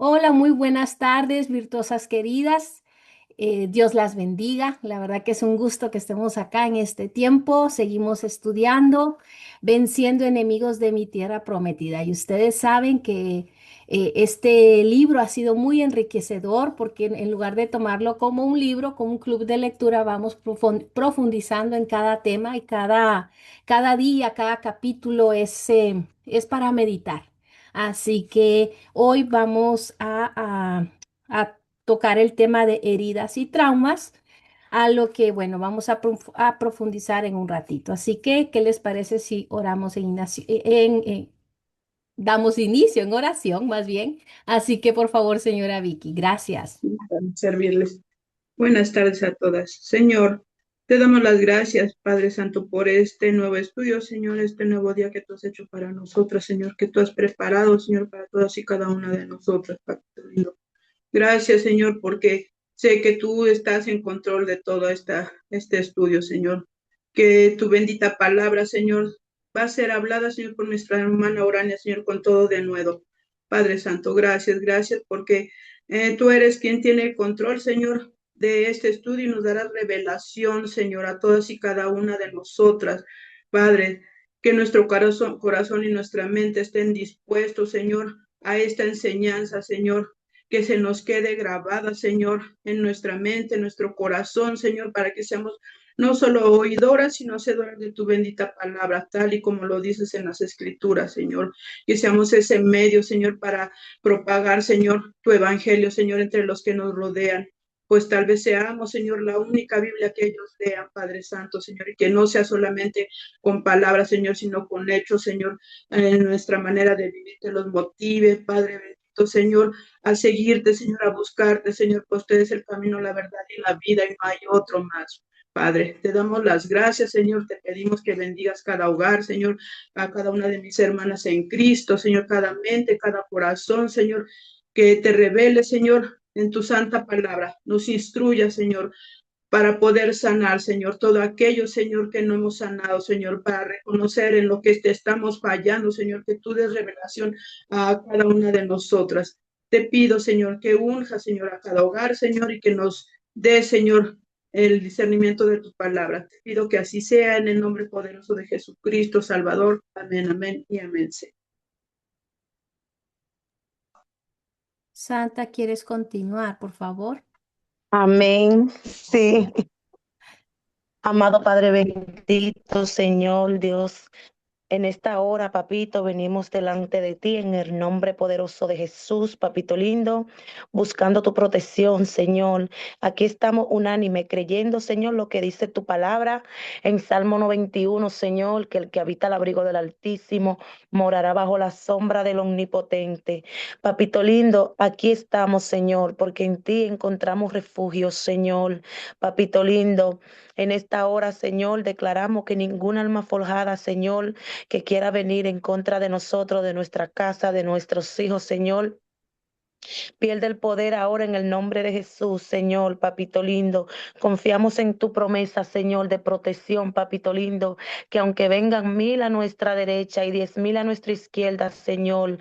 Hola, muy buenas tardes, virtuosas queridas. Dios las bendiga. La verdad que es un gusto que estemos acá en este tiempo. Seguimos estudiando, venciendo enemigos de mi tierra prometida. Y ustedes saben que este libro ha sido muy enriquecedor porque en lugar de tomarlo como un libro, como un club de lectura, vamos profundizando en cada tema y cada día, cada capítulo es para meditar. Así que hoy vamos a tocar el tema de heridas y traumas, a lo que, bueno, vamos a profundizar en un ratito. Así que, ¿qué les parece si oramos damos inicio en oración, más bien? Así que, por favor, señora Vicky, gracias. Para servirles. Buenas tardes a todas. Señor, te damos las gracias, Padre Santo, por este nuevo estudio, Señor, este nuevo día que tú has hecho para nosotros, Señor, que tú has preparado, Señor, para todas y cada una de nosotras, Padre lindo. Gracias, Señor, porque sé que tú estás en control de todo este estudio, Señor. Que tu bendita palabra, Señor, va a ser hablada, Señor, por nuestra hermana Orania, Señor, con todo de nuevo. Padre Santo, gracias, porque tú eres quien tiene el control, Señor, de este estudio y nos darás revelación, Señor, a todas y cada una de nosotras. Padre, que nuestro corazón y nuestra mente estén dispuestos, Señor, a esta enseñanza, Señor, que se nos quede grabada, Señor, en nuestra mente, en nuestro corazón, Señor, para que seamos no solo oidoras, sino hacedoras de tu bendita palabra, tal y como lo dices en las escrituras, Señor. Que seamos ese medio, Señor, para propagar, Señor, tu evangelio, Señor, entre los que nos rodean. Pues tal vez seamos, Señor, la única Biblia que ellos lean, Padre Santo, Señor, y que no sea solamente con palabras, Señor, sino con hechos, Señor, en nuestra manera de vivir, que los motive, Padre bendito, Señor, a seguirte, Señor, a buscarte, Señor, pues usted es el camino, la verdad y la vida, y no hay otro más. Padre, te damos las gracias, Señor, te pedimos que bendigas cada hogar, Señor, a cada una de mis hermanas en Cristo, Señor, cada mente, cada corazón, Señor, que te revele, Señor, en tu santa palabra, nos instruya, Señor, para poder sanar, Señor, todo aquello, Señor, que no hemos sanado, Señor, para reconocer en lo que te estamos fallando, Señor, que tú des revelación a cada una de nosotras. Te pido, Señor, que unja, Señor, a cada hogar, Señor, y que nos dé, Señor, el discernimiento de tu palabra. Te pido que así sea en el nombre poderoso de Jesucristo, Salvador. Amén, amén y amén. Santa, ¿quieres continuar, por favor? Amén. Sí, amado Padre bendito, Señor Dios. En esta hora, papito, venimos delante de ti en el nombre poderoso de Jesús, papito lindo, buscando tu protección, Señor. Aquí estamos unánime, creyendo, Señor, lo que dice tu palabra en Salmo 91, Señor, que el que habita al abrigo del Altísimo morará bajo la sombra del Omnipotente. Papito lindo, aquí estamos, Señor, porque en ti encontramos refugio, Señor. Papito lindo, en esta hora, Señor, declaramos que ninguna alma forjada, Señor, que quiera venir en contra de nosotros, de nuestra casa, de nuestros hijos, Señor. Pierde el poder ahora en el nombre de Jesús, Señor, papito lindo. Confiamos en tu promesa, Señor, de protección, papito lindo, que aunque vengan 1000 a nuestra derecha y 10,000 a nuestra izquierda, Señor,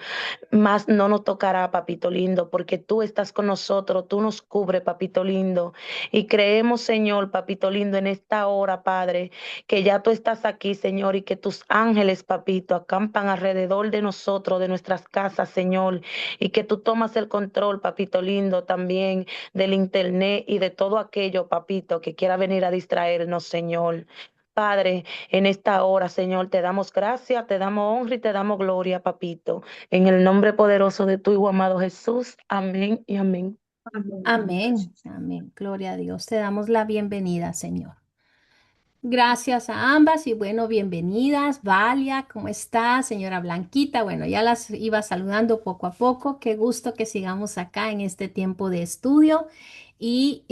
más no nos tocará, papito lindo, porque tú estás con nosotros, tú nos cubre, papito lindo. Y creemos, Señor, papito lindo, en esta hora, Padre, que ya tú estás aquí, Señor, y que tus ángeles, papito, acampan alrededor de nosotros, de nuestras casas, Señor, y que tú tomas el control, papito lindo, también del internet y de todo aquello, papito, que quiera venir a distraernos, Señor. Padre, en esta hora, Señor, te damos gracias, te damos honra y te damos gloria, papito. En el nombre poderoso de tu Hijo amado Jesús. Amén y amén. Amén. Amén, Gracias. amén. Gloria a Dios. Te damos la bienvenida, Señor. Gracias a ambas y bueno, bienvenidas. Valia, ¿cómo está? Señora Blanquita, bueno, ya las iba saludando poco a poco. Qué gusto que sigamos acá en este tiempo de estudio y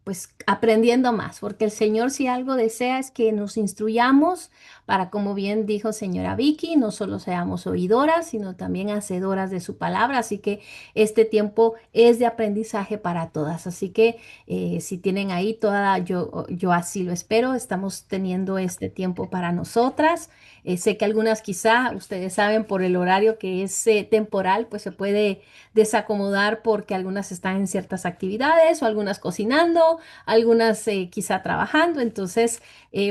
pues aprendiendo más, porque el Señor si algo desea es que nos instruyamos para, como bien dijo señora Vicky, no solo seamos oidoras, sino también hacedoras de su palabra. Así que este tiempo es de aprendizaje para todas. Así que si tienen ahí toda, yo así lo espero, estamos teniendo este tiempo para nosotras. Sé que algunas quizá, ustedes saben, por el horario que es temporal, pues se puede desacomodar porque algunas están en ciertas actividades o algunas cocinando, algunas quizá trabajando. Entonces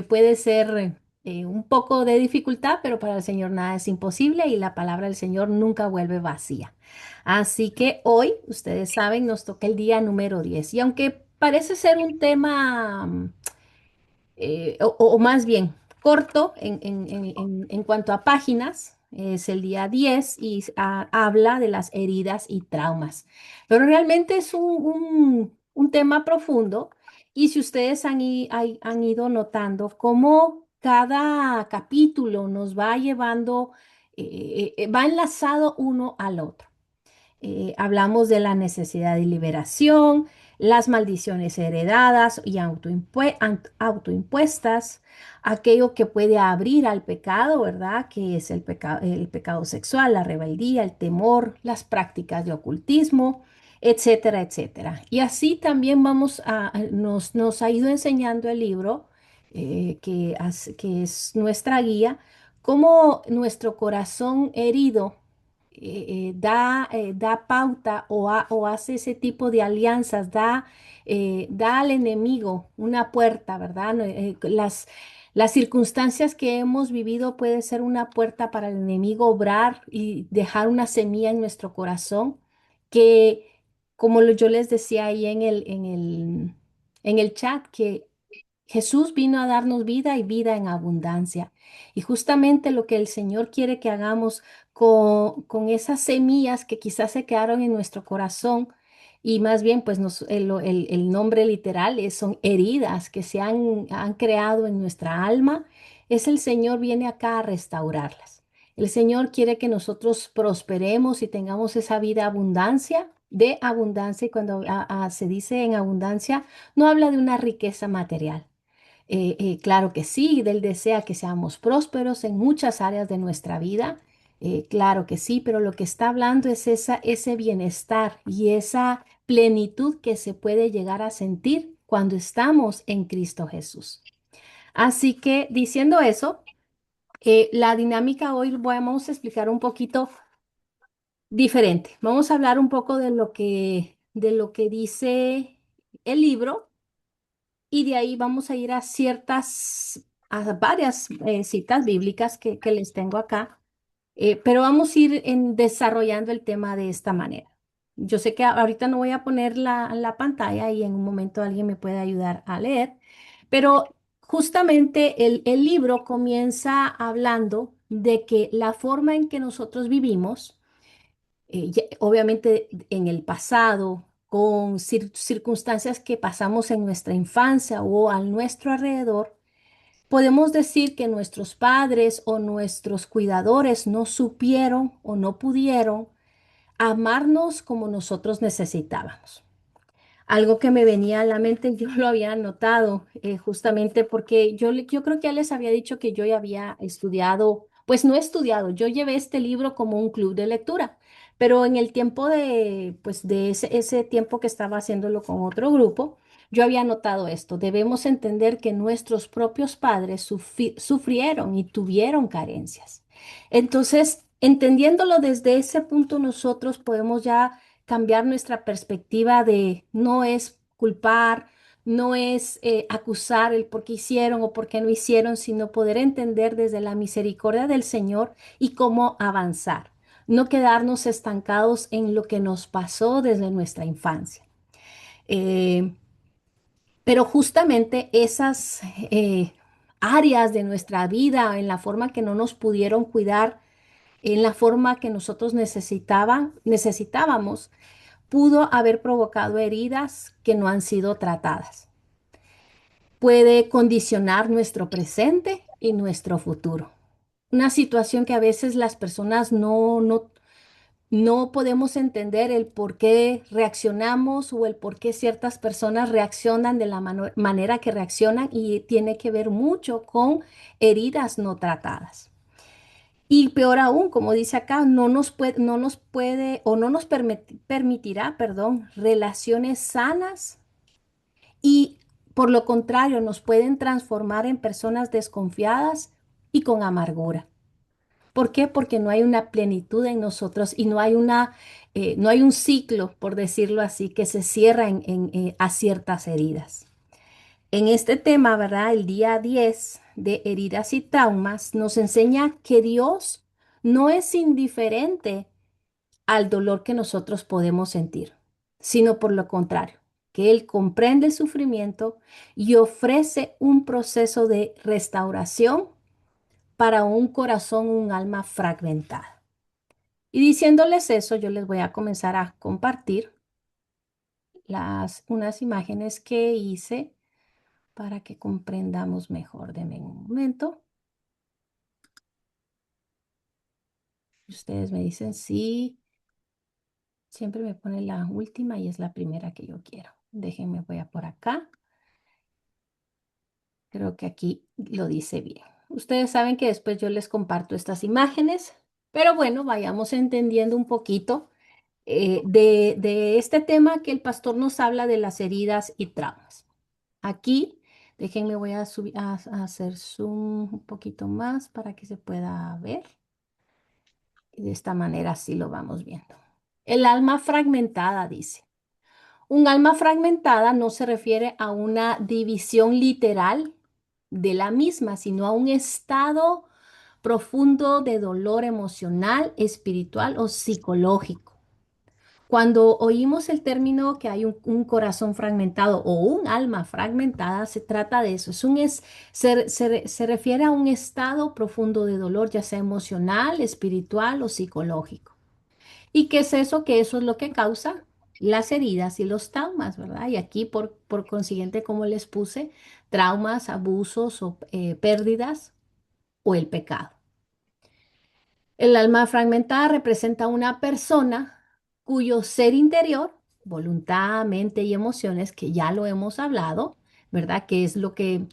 puede ser un poco de dificultad, pero para el Señor nada es imposible y la palabra del Señor nunca vuelve vacía. Así que hoy, ustedes saben, nos toca el día número 10 y aunque parece ser un tema o más bien corto en cuanto a páginas, es el día 10 y habla de las heridas y traumas. Pero realmente es un tema profundo y si ustedes han ido notando cómo cada capítulo nos va llevando, va enlazado uno al otro. Hablamos de la necesidad de liberación, las maldiciones heredadas y autoimpuestas, aquello que puede abrir al pecado, ¿verdad? Que es el pecado sexual, la rebeldía, el temor, las prácticas de ocultismo, etcétera, etcétera. Y así también nos ha ido enseñando el libro, que es nuestra guía, cómo nuestro corazón herido da pauta o hace ese tipo de alianzas, da al enemigo una puerta, ¿verdad? No, las circunstancias que hemos vivido puede ser una puerta para el enemigo obrar y dejar una semilla en nuestro corazón que, como yo les decía ahí en el chat, que Jesús vino a darnos vida y vida en abundancia. Y justamente lo que el Señor quiere que hagamos con esas semillas que quizás se quedaron en nuestro corazón, y más bien, pues el nombre literal son heridas que han creado en nuestra alma, es el Señor viene acá a restaurarlas. El Señor quiere que nosotros prosperemos y tengamos esa vida abundancia, de abundancia, y cuando se dice en abundancia, no habla de una riqueza material. Claro que sí, Él desea que seamos prósperos en muchas áreas de nuestra vida. Claro que sí, pero lo que está hablando es ese bienestar y esa plenitud que se puede llegar a sentir cuando estamos en Cristo Jesús. Así que diciendo eso, la dinámica hoy vamos a explicar un poquito diferente. Vamos a hablar un poco de lo que dice el libro y de ahí vamos a ir a varias citas bíblicas que les tengo acá, pero vamos a ir desarrollando el tema de esta manera. Yo sé que ahorita no voy a poner la pantalla y en un momento alguien me puede ayudar a leer, pero justamente el libro comienza hablando de que la forma en que nosotros vivimos, obviamente en el pasado, con circunstancias que pasamos en nuestra infancia o a nuestro alrededor, podemos decir que nuestros padres o nuestros cuidadores no supieron o no pudieron amarnos como nosotros necesitábamos. Algo que me venía a la mente, yo lo había notado justamente porque yo creo que ya les había dicho que yo ya había estudiado, pues no he estudiado, yo llevé este libro como un club de lectura, pero en el tiempo pues de ese tiempo que estaba haciéndolo con otro grupo, yo había notado esto. Debemos entender que nuestros propios padres sufrieron y tuvieron carencias. Entonces, entendiéndolo desde ese punto, nosotros podemos ya cambiar nuestra perspectiva de no es culpar, no es acusar el por qué hicieron o por qué no hicieron, sino poder entender desde la misericordia del Señor y cómo avanzar, no quedarnos estancados en lo que nos pasó desde nuestra infancia. Eh, pero justamente esas áreas de nuestra vida, en la forma que no nos pudieron cuidar, en la forma que nosotros necesitábamos, pudo haber provocado heridas que no han sido tratadas. Puede condicionar nuestro presente y nuestro futuro. Una situación que a veces las personas No podemos entender el por qué reaccionamos o el por qué ciertas personas reaccionan de la manera que reaccionan y tiene que ver mucho con heridas no tratadas. Y peor aún, como dice acá, no nos puede o no nos permitirá, perdón, relaciones sanas y por lo contrario nos pueden transformar en personas desconfiadas y con amargura. ¿Por qué? Porque no hay una plenitud en nosotros y no hay un ciclo, por decirlo así, que se cierra a ciertas heridas. En este tema, ¿verdad? El día 10 de heridas y traumas nos enseña que Dios no es indiferente al dolor que nosotros podemos sentir, sino por lo contrario, que Él comprende el sufrimiento y ofrece un proceso de restauración para un corazón, un alma fragmentada. Y diciéndoles eso, yo les voy a comenzar a compartir unas imágenes que hice para que comprendamos mejor. Denme un momento. Ustedes me dicen sí. Siempre me pone la última y es la primera que yo quiero. Déjenme, voy a por acá. Creo que aquí lo dice bien. Ustedes saben que después yo les comparto estas imágenes, pero bueno, vayamos entendiendo un poquito de este tema que el pastor nos habla de las heridas y traumas. Aquí, déjenme, voy a subir a hacer zoom un poquito más para que se pueda ver. Y de esta manera así lo vamos viendo. El alma fragmentada, dice. Un alma fragmentada no se refiere a una división literal de la misma, sino a un estado profundo de dolor emocional, espiritual o psicológico. Cuando oímos el término que hay un corazón fragmentado o un alma fragmentada, se trata de eso. Se refiere a un estado profundo de dolor, ya sea emocional, espiritual o psicológico. ¿Y qué es eso? Que eso es lo que causa las heridas y los traumas, ¿verdad? Y aquí, por consiguiente, como les puse, traumas, abusos o pérdidas o el pecado. El alma fragmentada representa una persona cuyo ser interior, voluntad, mente y emociones, que ya lo hemos hablado, ¿verdad? Que es lo que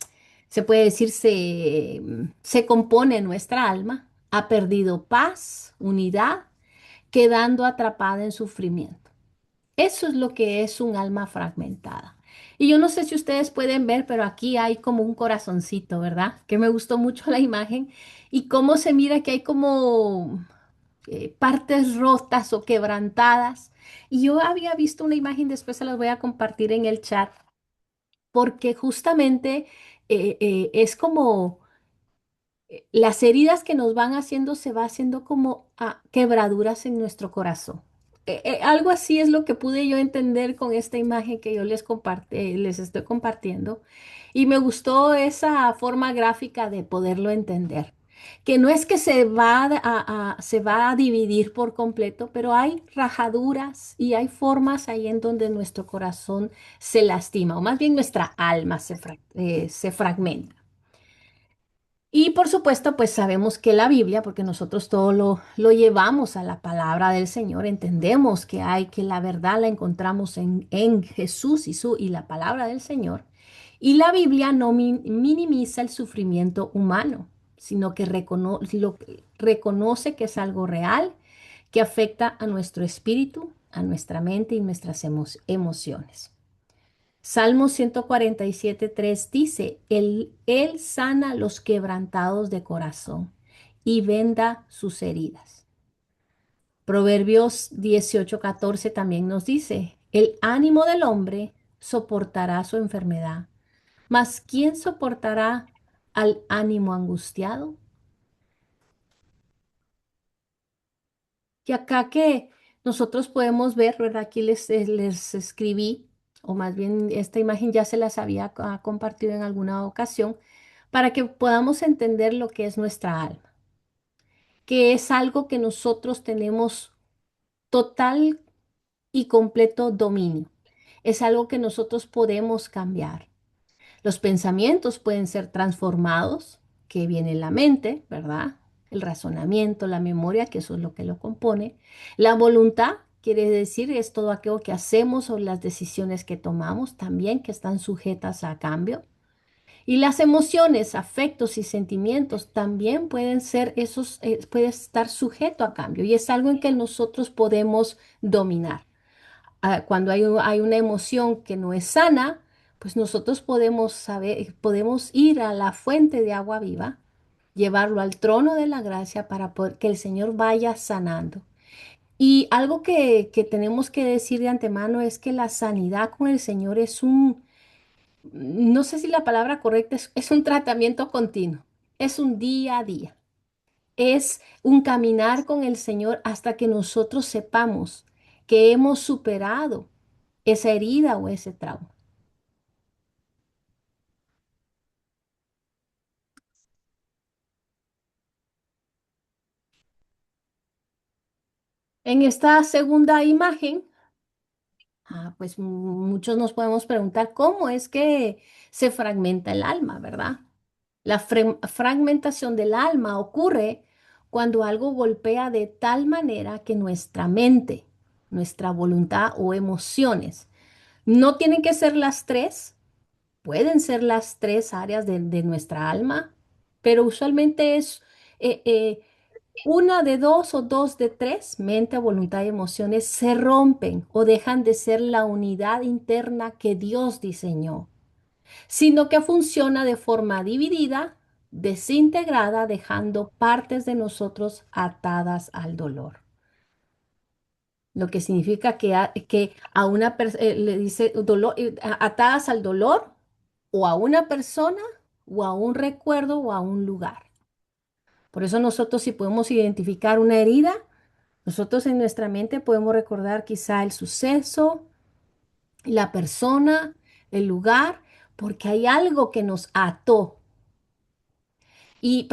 se puede decir se compone nuestra alma, ha perdido paz, unidad, quedando atrapada en sufrimiento. Eso es lo que es un alma fragmentada. Y yo no sé si ustedes pueden ver, pero aquí hay como un corazoncito, ¿verdad? Que me gustó mucho la imagen y cómo se mira que hay como partes rotas o quebrantadas. Y yo había visto una imagen, después se las voy a compartir en el chat, porque justamente es como las heridas que nos van haciendo se va haciendo como quebraduras en nuestro corazón. Algo así es lo que pude yo entender con esta imagen que yo les estoy compartiendo. Y me gustó esa forma gráfica de poderlo entender. Que no es que se va a dividir por completo, pero hay rajaduras y hay formas ahí en donde nuestro corazón se lastima, o más bien nuestra alma se fragmenta. Y por supuesto, pues sabemos que la Biblia, porque nosotros todo lo llevamos a la palabra del Señor, entendemos que la verdad la encontramos en Jesús y la palabra del Señor. Y la Biblia no minimiza el sufrimiento humano, sino que reconoce que es algo real, que afecta a nuestro espíritu, a nuestra mente y nuestras emociones. Salmo 147:3 dice, Él sana los quebrantados de corazón y venda sus heridas. Proverbios 18:14 también nos dice, el ánimo del hombre soportará su enfermedad, mas ¿quién soportará al ánimo angustiado? Y acá que nosotros podemos ver, ¿verdad? Aquí les escribí, o más bien esta imagen ya se las había compartido en alguna ocasión, para que podamos entender lo que es nuestra alma, que es algo que nosotros tenemos total y completo dominio. Es algo que nosotros podemos cambiar. Los pensamientos pueden ser transformados, que viene en la mente, ¿verdad? el razonamiento, la memoria, que eso es lo que lo compone. La voluntad quiere decir es todo aquello que hacemos o las decisiones que tomamos también que están sujetas a cambio. Y las emociones, afectos y sentimientos también pueden ser esos, puede estar sujeto a cambio y es algo en que nosotros podemos dominar. Cuando hay una emoción que no es sana, pues nosotros podemos saber, podemos ir a la fuente de agua viva, llevarlo al trono de la gracia para que el Señor vaya sanando. Y algo que tenemos que decir de antemano es que la sanidad con el Señor es no sé si la palabra correcta es un tratamiento continuo, es un día a día, es un caminar con el Señor hasta que nosotros sepamos que hemos superado esa herida o ese trauma. En esta segunda imagen, pues muchos nos podemos preguntar cómo es que se fragmenta el alma, ¿verdad? La fragmentación del alma ocurre cuando algo golpea de tal manera que nuestra mente, nuestra voluntad o emociones, no tienen que ser las tres, pueden ser las tres áreas de nuestra alma, pero usualmente es una de dos o dos de tres, mente, voluntad y emociones, se rompen o dejan de ser la unidad interna que Dios diseñó, sino que funciona de forma dividida, desintegrada, dejando partes de nosotros atadas al dolor. Lo que significa que a una persona le dice dolor, atadas al dolor o a una persona o a un recuerdo o a un lugar. Por eso nosotros si podemos identificar una herida, nosotros en nuestra mente podemos recordar quizá el suceso, la persona, el lugar, porque hay algo que nos ató. Y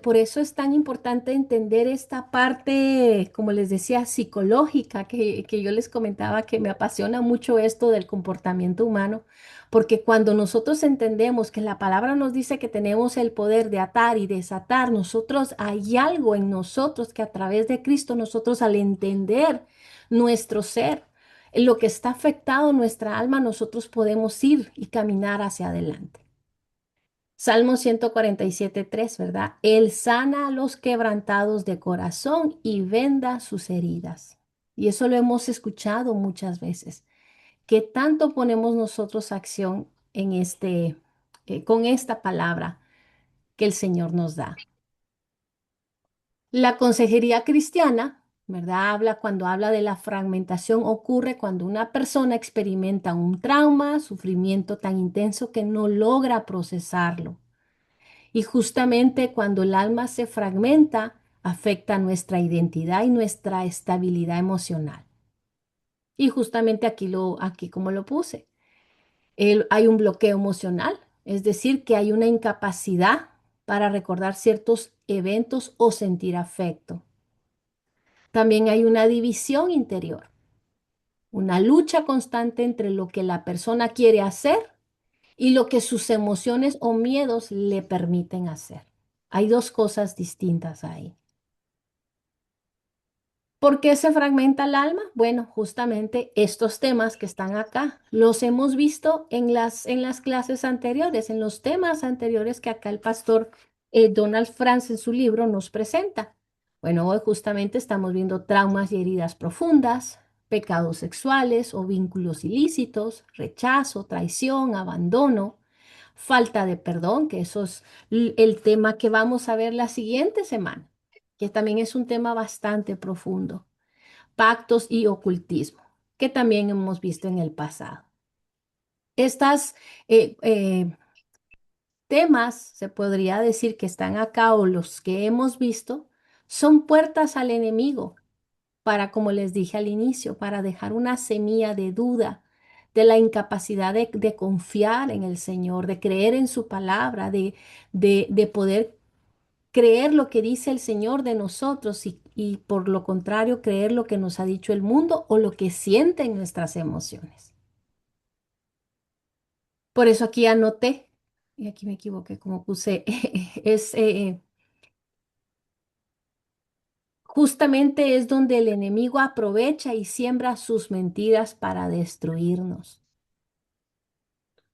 por eso es tan importante entender esta parte, como les decía, psicológica, que yo les comentaba que me apasiona mucho esto del comportamiento humano, porque cuando nosotros entendemos que la palabra nos dice que tenemos el poder de atar y desatar, nosotros hay algo en nosotros que a través de Cristo, nosotros al entender nuestro ser, en lo que está afectado nuestra alma, nosotros podemos ir y caminar hacia adelante. Salmo 147:3, ¿verdad? Él sana a los quebrantados de corazón y venda sus heridas. Y eso lo hemos escuchado muchas veces. ¿Qué tanto ponemos nosotros acción en con esta palabra que el Señor nos da? La consejería cristiana, ¿verdad? Cuando habla de la fragmentación, ocurre cuando una persona experimenta un trauma, sufrimiento tan intenso que no logra procesarlo. Y justamente cuando el alma se fragmenta, afecta nuestra identidad y nuestra estabilidad emocional. Y justamente aquí como lo puse, hay un bloqueo emocional, es decir, que hay una incapacidad para recordar ciertos eventos o sentir afecto. También hay una división interior, una lucha constante entre lo que la persona quiere hacer y lo que sus emociones o miedos le permiten hacer. Hay dos cosas distintas ahí. ¿Por qué se fragmenta el alma? Bueno, justamente estos temas que están acá los hemos visto en las clases anteriores, en los temas anteriores que acá el pastor Donald Franz en su libro nos presenta. Bueno, hoy justamente estamos viendo traumas y heridas profundas, pecados sexuales o vínculos ilícitos, rechazo, traición, abandono, falta de perdón, que eso es el tema que vamos a ver la siguiente semana, que también es un tema bastante profundo. Pactos y ocultismo, que también hemos visto en el pasado. Estas temas, se podría decir que están acá o los que hemos visto, son puertas al enemigo para, como les dije al inicio, para dejar una semilla de duda, de la incapacidad de confiar en el Señor, de creer en su palabra, de poder creer lo que dice el Señor de nosotros y por lo contrario creer lo que nos ha dicho el mundo o lo que sienten nuestras emociones. Por eso aquí anoté, y aquí me equivoqué como puse, es Justamente es donde el enemigo aprovecha y siembra sus mentiras para destruirnos.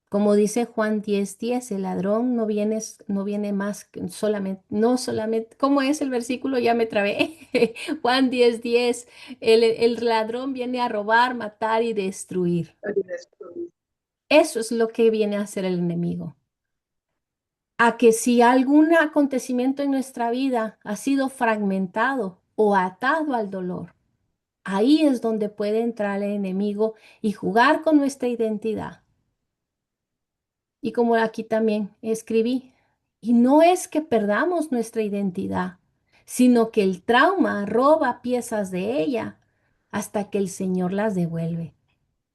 Como dice Juan 10:10, el ladrón no viene más que solamente, no solamente, ¿cómo es el versículo? Ya me trabé. Juan 10:10, el ladrón viene a robar, matar y destruir. Eso es lo que viene a hacer el enemigo. A que si algún acontecimiento en nuestra vida ha sido fragmentado o atado al dolor, ahí es donde puede entrar el enemigo y jugar con nuestra identidad. Y como aquí también escribí, y no es que perdamos nuestra identidad, sino que el trauma roba piezas de ella hasta que el Señor las devuelve.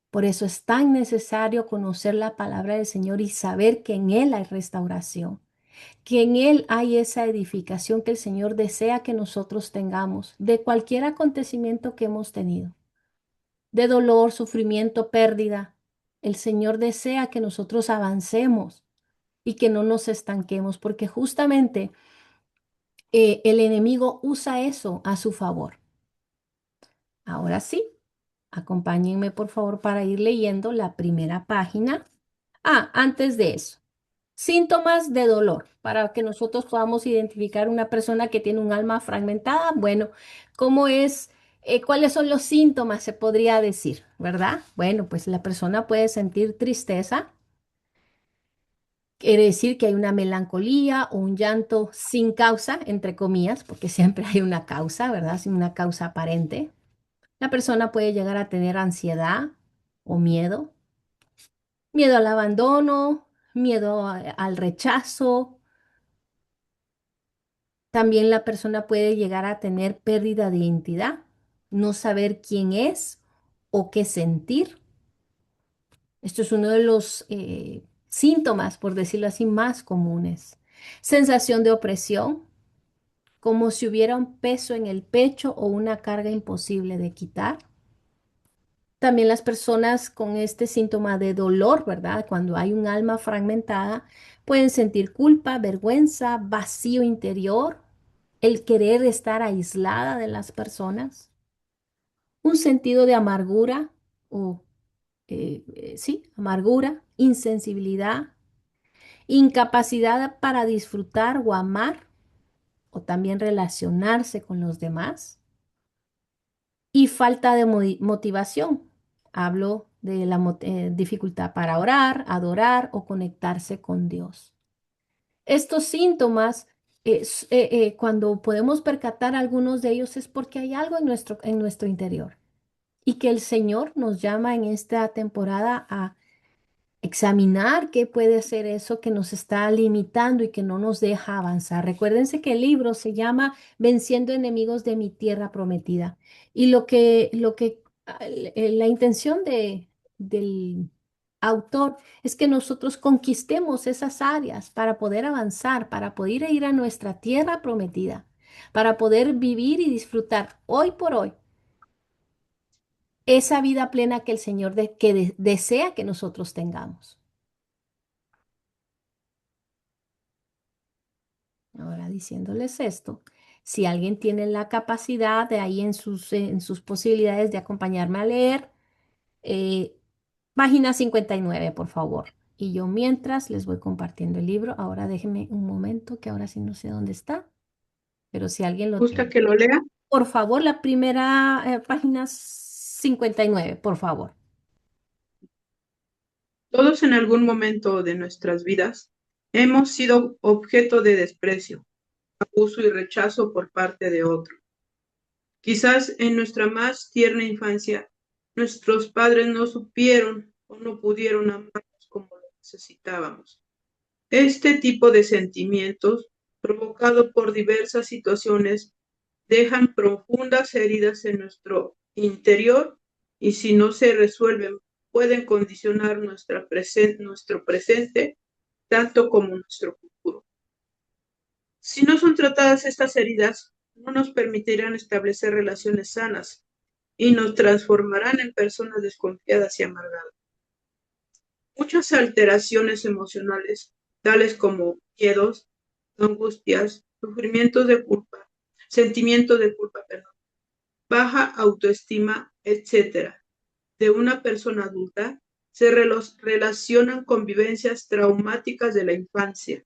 Por eso es tan necesario conocer la palabra del Señor y saber que en Él hay restauración, que en Él hay esa edificación que el Señor desea que nosotros tengamos de cualquier acontecimiento que hemos tenido, de dolor, sufrimiento, pérdida. El Señor desea que nosotros avancemos y que no nos estanquemos, porque justamente el enemigo usa eso a su favor. Ahora sí, acompáñenme por favor para ir leyendo la primera página. Antes de eso, síntomas de dolor, para que nosotros podamos identificar una persona que tiene un alma fragmentada. Bueno, ¿cómo es? ¿Cuáles son los síntomas? Se podría decir, ¿verdad? Bueno, pues la persona puede sentir tristeza. Quiere decir que hay una melancolía o un llanto sin causa, entre comillas, porque siempre hay una causa, ¿verdad? Sin una causa aparente. La persona puede llegar a tener ansiedad o miedo, miedo al abandono, miedo al rechazo. También la persona puede llegar a tener pérdida de identidad, no saber quién es o qué sentir. Esto es uno de los síntomas, por decirlo así, más comunes. Sensación de opresión, como si hubiera un peso en el pecho o una carga imposible de quitar. También las personas con este síntoma de dolor, ¿verdad? Cuando hay un alma fragmentada, pueden sentir culpa, vergüenza, vacío interior, el querer estar aislada de las personas, un sentido de amargura o, sí, amargura, insensibilidad, incapacidad para disfrutar o amar o también relacionarse con los demás y falta de motivación. Hablo de la dificultad para orar, adorar o conectarse con Dios. Estos síntomas, cuando podemos percatar algunos de ellos, es porque hay algo en nuestro interior y que el Señor nos llama en esta temporada a examinar qué puede ser eso que nos está limitando y que no nos deja avanzar. Recuérdense que el libro se llama Venciendo enemigos de mi tierra prometida. Y la intención del autor es que nosotros conquistemos esas áreas para poder avanzar, para poder ir a nuestra tierra prometida, para poder vivir y disfrutar hoy por hoy esa vida plena que el Señor desea que nosotros tengamos. Ahora diciéndoles esto, si alguien tiene la capacidad de ahí en sus posibilidades de acompañarme a leer, eh, página 59, por favor. Y yo mientras les voy compartiendo el libro, ahora déjenme un momento, que ahora sí no sé dónde está, pero si alguien lo ¿Gusta tiene. que lo lea? Por favor, la primera página 59, por favor. Todos en algún momento de nuestras vidas hemos sido objeto de desprecio, abuso y rechazo por parte de otros. Quizás en nuestra más tierna infancia, nuestros padres no supieron o no pudieron amarnos como lo necesitábamos. Este tipo de sentimientos, provocado por diversas situaciones, dejan profundas heridas en nuestro interior y si no se resuelven, pueden condicionar nuestro presente tanto como nuestro futuro. Si no son tratadas estas heridas, no nos permitirán establecer relaciones sanas y nos transformarán en personas desconfiadas y amargadas. Muchas alteraciones emocionales, tales como miedos, angustias, sufrimientos de culpa, sentimiento de culpa, perdón, baja autoestima, etcétera, de una persona adulta se relacionan con vivencias traumáticas de la infancia.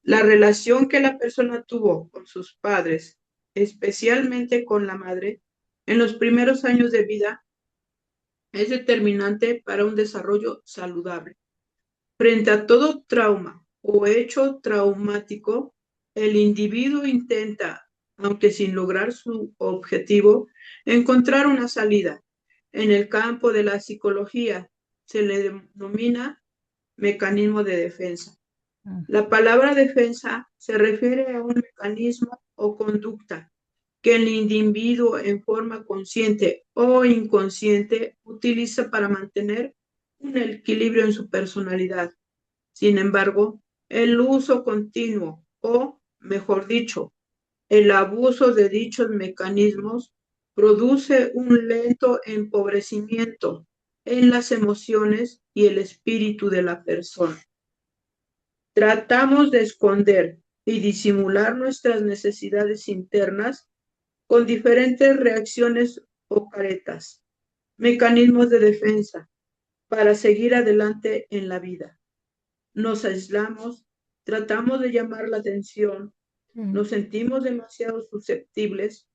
La relación que la persona tuvo con sus padres, especialmente con la madre, en los primeros años de vida es determinante para un desarrollo saludable. Frente a todo trauma o hecho traumático, el individuo intenta, aunque sin lograr su objetivo, encontrar una salida. En el campo de la psicología se le denomina mecanismo de defensa. La palabra defensa se refiere a un mecanismo o conducta que el individuo en forma consciente o inconsciente utiliza para mantener un equilibrio en su personalidad. Sin embargo, el uso continuo o, mejor dicho, el abuso de dichos mecanismos produce un lento empobrecimiento en las emociones y el espíritu de la persona. Tratamos de esconder y disimular nuestras necesidades internas con diferentes reacciones o caretas, mecanismos de defensa para seguir adelante en la vida. Nos aislamos, tratamos de llamar la atención, nos sentimos demasiado susceptibles,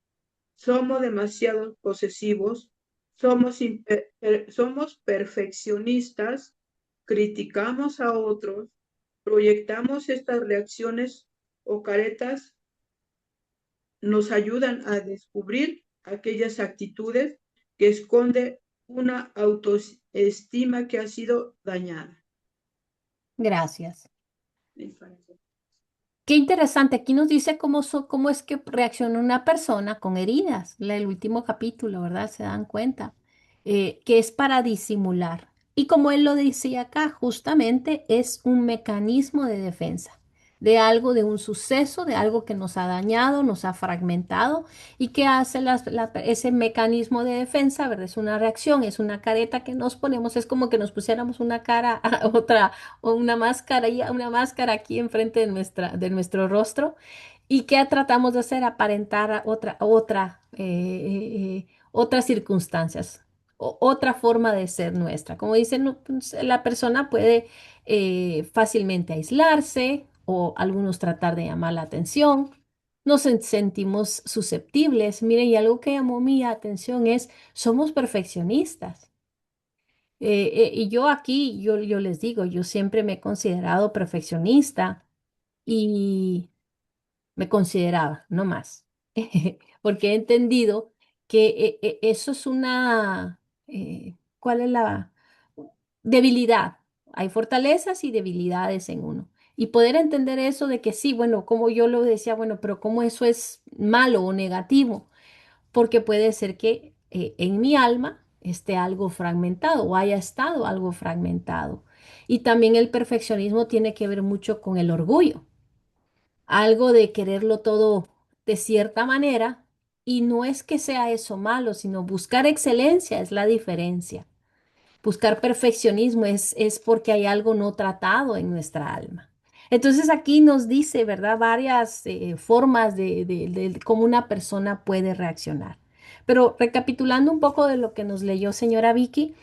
somos demasiado posesivos, somos perfeccionistas, criticamos a otros, proyectamos estas reacciones o caretas, nos ayudan a descubrir aquellas actitudes que esconde una autoestima que ha sido dañada. Gracias. Qué interesante. Aquí nos dice cómo es que reacciona una persona con heridas. El último capítulo, ¿verdad? Se dan cuenta. Que es para disimular. Y como él lo decía acá, justamente es un mecanismo de defensa de algo, de un suceso, de algo que nos ha dañado, nos ha fragmentado. ¿Y qué hace ese mecanismo de defensa? ¿Verdad? Es una reacción, es una careta que nos ponemos. Es como que nos pusiéramos una cara a otra o una máscara aquí enfrente de nuestro rostro. ¿Y qué tratamos de hacer? Aparentar a otras circunstancias, otra forma de ser nuestra. Como dicen, no, pues, la persona puede fácilmente aislarse o algunos tratar de llamar la atención. Nos sentimos susceptibles. Miren, y algo que llamó mi atención es, somos perfeccionistas. Y yo aquí, yo les digo, yo siempre me he considerado perfeccionista y me consideraba, no más, porque he entendido que eso es ¿cuál es la debilidad? Hay fortalezas y debilidades en uno. Y poder entender eso de que sí, bueno, como yo lo decía, bueno, pero cómo eso es malo o negativo, porque puede ser que en mi alma esté algo fragmentado o haya estado algo fragmentado. Y también el perfeccionismo tiene que ver mucho con el orgullo, algo de quererlo todo de cierta manera, y no es que sea eso malo, sino buscar excelencia es la diferencia. Buscar perfeccionismo es porque hay algo no tratado en nuestra alma. Entonces aquí nos dice, ¿verdad? Varias formas de cómo una persona puede reaccionar. Pero recapitulando un poco de lo que nos leyó señora Vicky,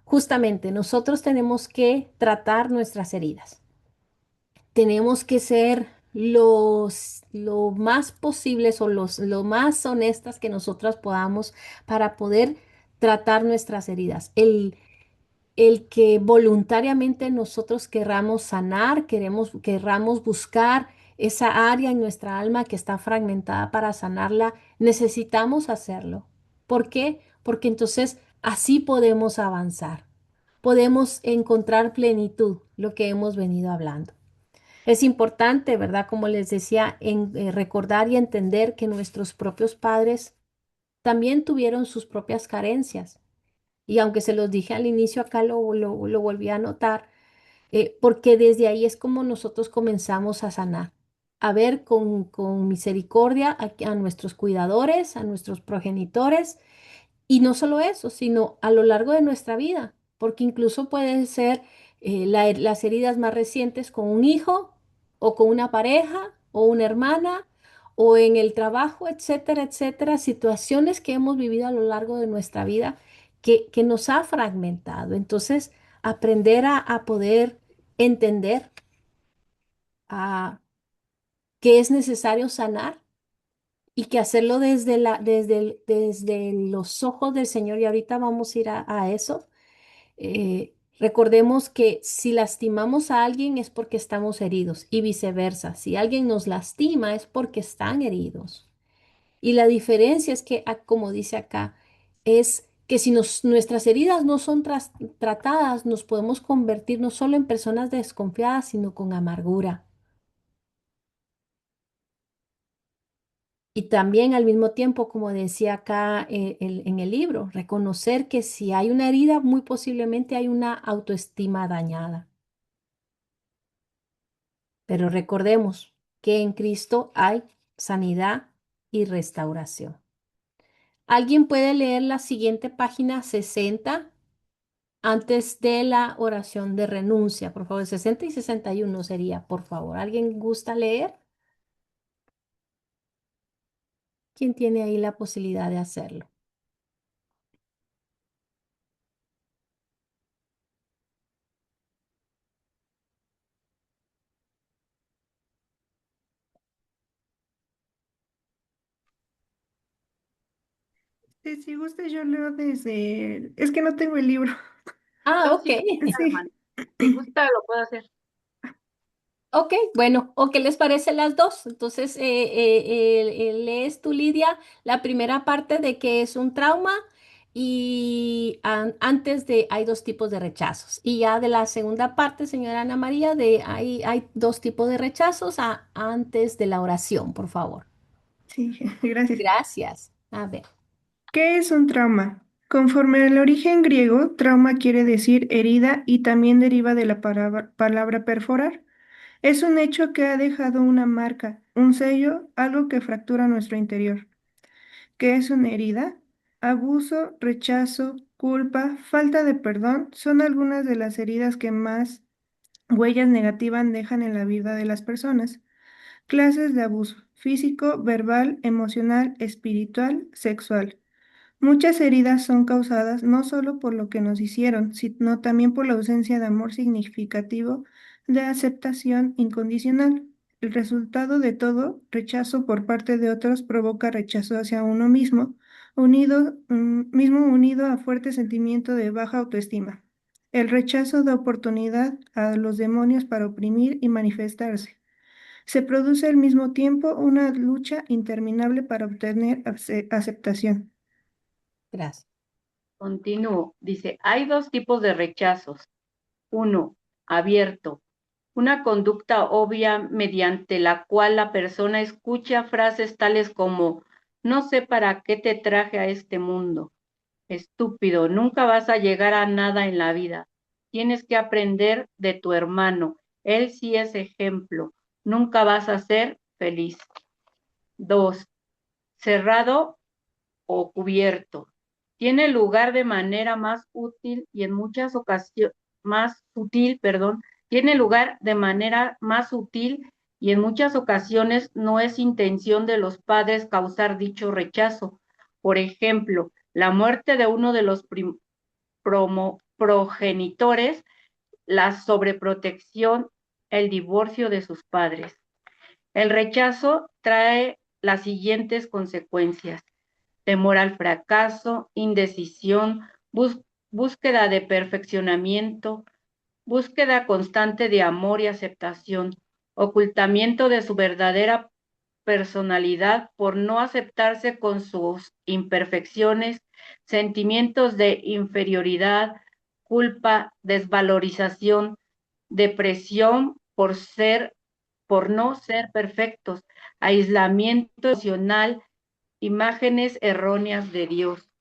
justamente nosotros tenemos que tratar nuestras heridas. Tenemos que ser lo más posibles o lo más honestas que nosotras podamos para poder tratar nuestras heridas. El que voluntariamente nosotros querramos sanar, querramos buscar esa área en nuestra alma que está fragmentada para sanarla, necesitamos hacerlo. ¿Por qué? Porque entonces así podemos avanzar, podemos encontrar plenitud, lo que hemos venido hablando. Es importante, ¿verdad? Como les decía, recordar y entender que nuestros propios padres también tuvieron sus propias carencias. Y aunque se los dije al inicio, acá lo volví a notar, porque desde ahí es como nosotros comenzamos a sanar, a ver con misericordia a nuestros cuidadores, a nuestros progenitores, y no solo eso, sino a lo largo de nuestra vida, porque incluso pueden ser las heridas más recientes con un hijo o con una pareja o una hermana o en el trabajo, etcétera, etcétera, situaciones que hemos vivido a lo largo de nuestra vida que nos ha fragmentado. Entonces, aprender a poder entender que es necesario sanar y que hacerlo desde los ojos del Señor. Y ahorita vamos a ir a eso. Recordemos que si lastimamos a alguien es porque estamos heridos y viceversa. Si alguien nos lastima es porque están heridos. Y la diferencia es que, como dice acá, es que si nuestras heridas no son tratadas, nos podemos convertir no solo en personas desconfiadas, sino con amargura. Y también al mismo tiempo, como decía acá en el libro, reconocer que si hay una herida, muy posiblemente hay una autoestima dañada. Pero recordemos que en Cristo hay sanidad y restauración. ¿Alguien puede leer la siguiente página 60 antes de la oración de renuncia? Por favor, 60 y 61 sería, por favor. ¿Alguien gusta leer? ¿Quién tiene ahí la posibilidad de hacerlo? Si gusta, yo leo desde... Es que no tengo el libro. Ah, No, ok. sí, Sí, si gusta, lo puedo hacer. Ok, bueno, ¿o qué les parece las dos? Entonces, lees tú, Lidia, la primera parte de que es un trauma y antes de hay dos tipos de rechazos. Y ya de la segunda parte, señora Ana María, de hay dos tipos de rechazos antes de la oración, por favor. sí, gracias. Gracias. A ver. ¿Qué es un trauma? Conforme al origen griego, trauma quiere decir herida y también deriva de la palabra perforar. Es un hecho que ha dejado una marca, un sello, algo que fractura nuestro interior. ¿Qué es una herida? Abuso, rechazo, culpa, falta de perdón son algunas de las heridas que más huellas negativas dejan en la vida de las personas. Clases de abuso: físico, verbal, emocional, espiritual, sexual. Muchas heridas son causadas no solo por lo que nos hicieron, sino también por la ausencia de amor significativo, de aceptación incondicional. El resultado de todo rechazo por parte de otros provoca rechazo hacia uno mismo, unido a fuerte sentimiento de baja autoestima. El rechazo da oportunidad a los demonios para oprimir y manifestarse. Se produce al mismo tiempo una lucha interminable para obtener aceptación. Gracias. Continúo. Dice, hay dos tipos de rechazos. Uno, abierto. Una conducta obvia mediante la cual la persona escucha frases tales como, no sé para qué te traje a este mundo. Estúpido, nunca vas a llegar a nada en la vida. Tienes que aprender de tu hermano. Él sí es ejemplo. Nunca vas a ser feliz. Dos, cerrado o cubierto. Tiene lugar de manera más útil y en muchas ocasiones, más sutil, perdón, tiene lugar de manera más sutil y en muchas ocasiones no es intención de los padres causar dicho rechazo. Por ejemplo, la muerte de uno de los progenitores, la sobreprotección, el divorcio de sus padres. El rechazo trae las siguientes consecuencias: temor al fracaso, indecisión, búsqueda de perfeccionamiento, búsqueda constante de amor y aceptación, ocultamiento de su verdadera personalidad por no aceptarse con sus imperfecciones, sentimientos de inferioridad, culpa, desvalorización, depresión por no ser perfectos, aislamiento emocional, imágenes erróneas de Dios.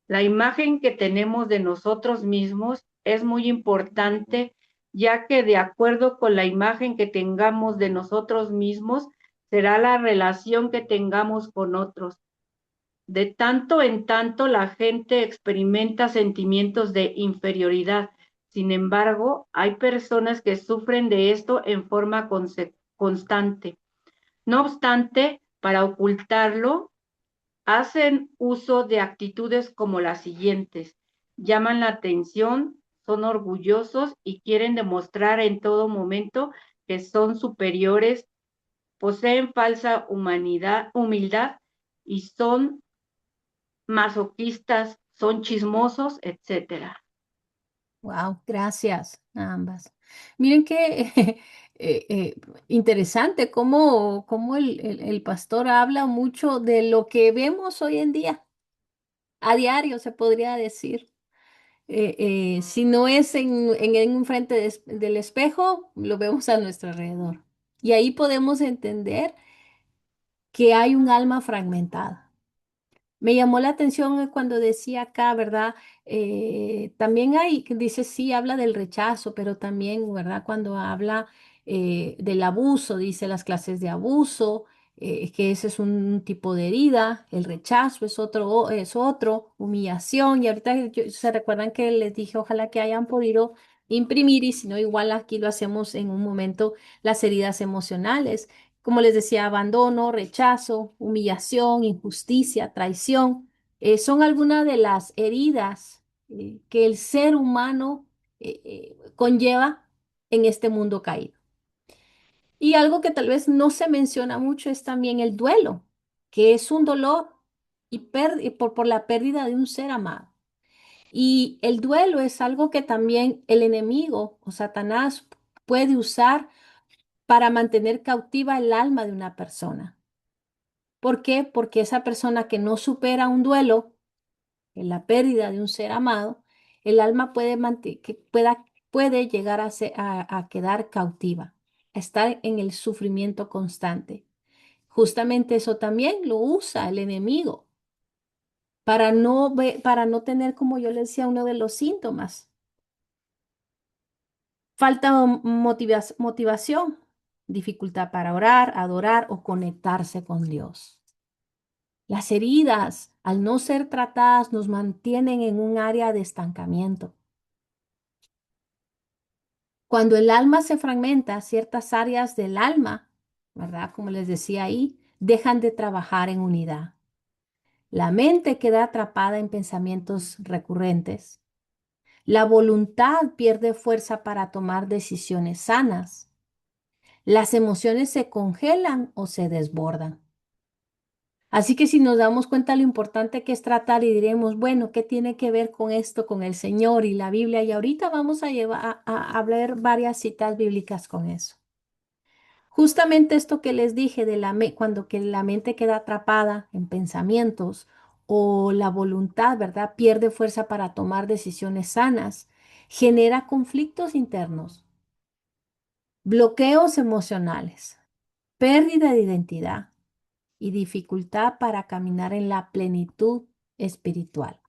La imagen que tenemos de nosotros mismos es muy importante, ya que de acuerdo con la imagen que tengamos de nosotros mismos, será la relación que tengamos con otros. De tanto en tanto, la gente experimenta sentimientos de inferioridad. Sin embargo, hay personas que sufren de esto en forma constante. No obstante, Para ocultarlo, hacen uso de actitudes como las siguientes: llaman la atención, son orgullosos y quieren demostrar en todo momento que son superiores, poseen falsa humildad y son masoquistas, son chismosos, etcétera. Wow, gracias a ambas. Miren qué interesante cómo el pastor habla mucho de lo que vemos hoy en día, a diario se podría decir. Si no es en un frente del espejo, lo vemos a nuestro alrededor. Y ahí podemos entender que hay un alma fragmentada. Me llamó la atención cuando decía acá, ¿verdad? También hay, que dice, sí, habla del rechazo, pero también, ¿verdad? Cuando habla del abuso, dice las clases de abuso, que ese es un tipo de herida, el rechazo es otro, humillación. Y ahorita se recuerdan que les dije, ojalá que hayan podido imprimir, y si no, igual aquí lo hacemos en un momento, las heridas emocionales, como les decía, abandono, rechazo, humillación, injusticia, traición, son algunas de las heridas que el ser humano conlleva en este mundo caído. Y algo que tal vez no se menciona mucho es también el duelo, que es un dolor y por la pérdida de un ser amado. Y el duelo es algo que también el enemigo o Satanás puede usar para mantener cautiva el alma de una persona. ¿Por qué? Porque esa persona que no supera un duelo, en la pérdida de un ser amado, el alma puede llegar a quedar cautiva, a estar en el sufrimiento constante. Justamente eso también lo usa el enemigo para no tener, como yo le decía, uno de los síntomas. Falta motivación, dificultad para orar, adorar o conectarse con Dios. Las heridas, al no ser tratadas, nos mantienen en un área de estancamiento. Cuando el alma se fragmenta, ciertas áreas del alma, ¿verdad? Como les decía ahí, dejan de trabajar en unidad. La mente queda atrapada en pensamientos recurrentes. La voluntad pierde fuerza para tomar decisiones sanas. Las emociones se congelan o se desbordan. Así que si nos damos cuenta lo importante que es tratar y diremos, bueno, ¿qué tiene que ver con esto, con el Señor y la Biblia? Y ahorita vamos a hablar varias citas bíblicas con eso. Justamente esto que les dije de cuando que la mente queda atrapada en pensamientos o la voluntad, ¿verdad? Pierde fuerza para tomar decisiones sanas, genera conflictos internos, bloqueos emocionales, pérdida de identidad y dificultad para caminar en la plenitud espiritual.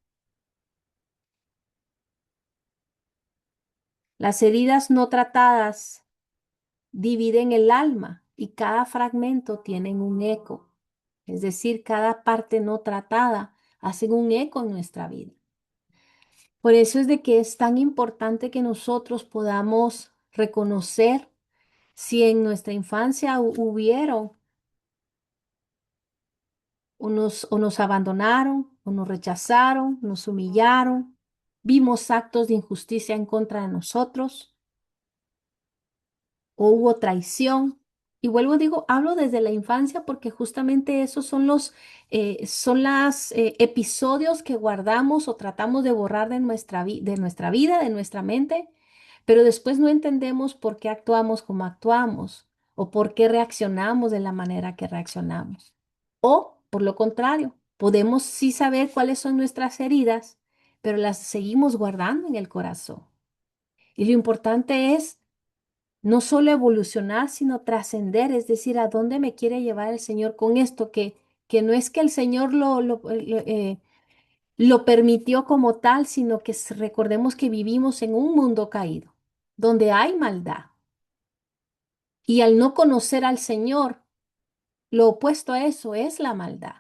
Las heridas no tratadas dividen el alma y cada fragmento tiene un eco, es decir, cada parte no tratada hace un eco en nuestra vida. Por eso es de que es tan importante que nosotros podamos reconocer si en nuestra infancia hubieron o nos abandonaron, o nos rechazaron, nos humillaron, vimos actos de injusticia en contra de nosotros, o hubo traición. Y vuelvo, digo, hablo desde la infancia porque justamente esos son son las episodios que guardamos o tratamos de borrar de nuestra vida, de nuestra mente, pero después no entendemos por qué actuamos como actuamos o por qué reaccionamos de la manera que reaccionamos. O, por lo contrario, podemos sí saber cuáles son nuestras heridas, pero las seguimos guardando en el corazón. Y lo importante es no solo evolucionar, sino trascender, es decir, a dónde me quiere llevar el Señor con esto, que no es que el Señor lo permitió como tal, sino que recordemos que vivimos en un mundo caído, donde hay maldad. Y al no conocer al Señor, lo opuesto a eso es la maldad.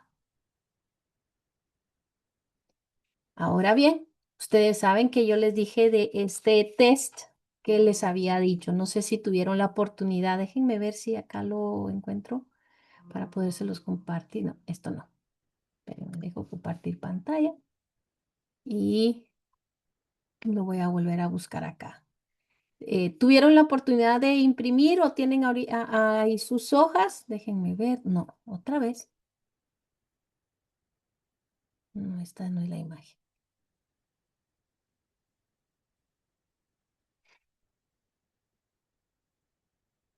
Ahora bien, ustedes saben que yo les dije de este test que les había dicho. No sé si tuvieron la oportunidad. Déjenme ver si acá lo encuentro. para podérselos compartir. No, esto no. Pero me dejo compartir pantalla y lo voy a volver a buscar acá. ¿Tuvieron la oportunidad de imprimir o tienen ahí sus hojas? Déjenme ver. No, otra vez. No, esta no es la imagen.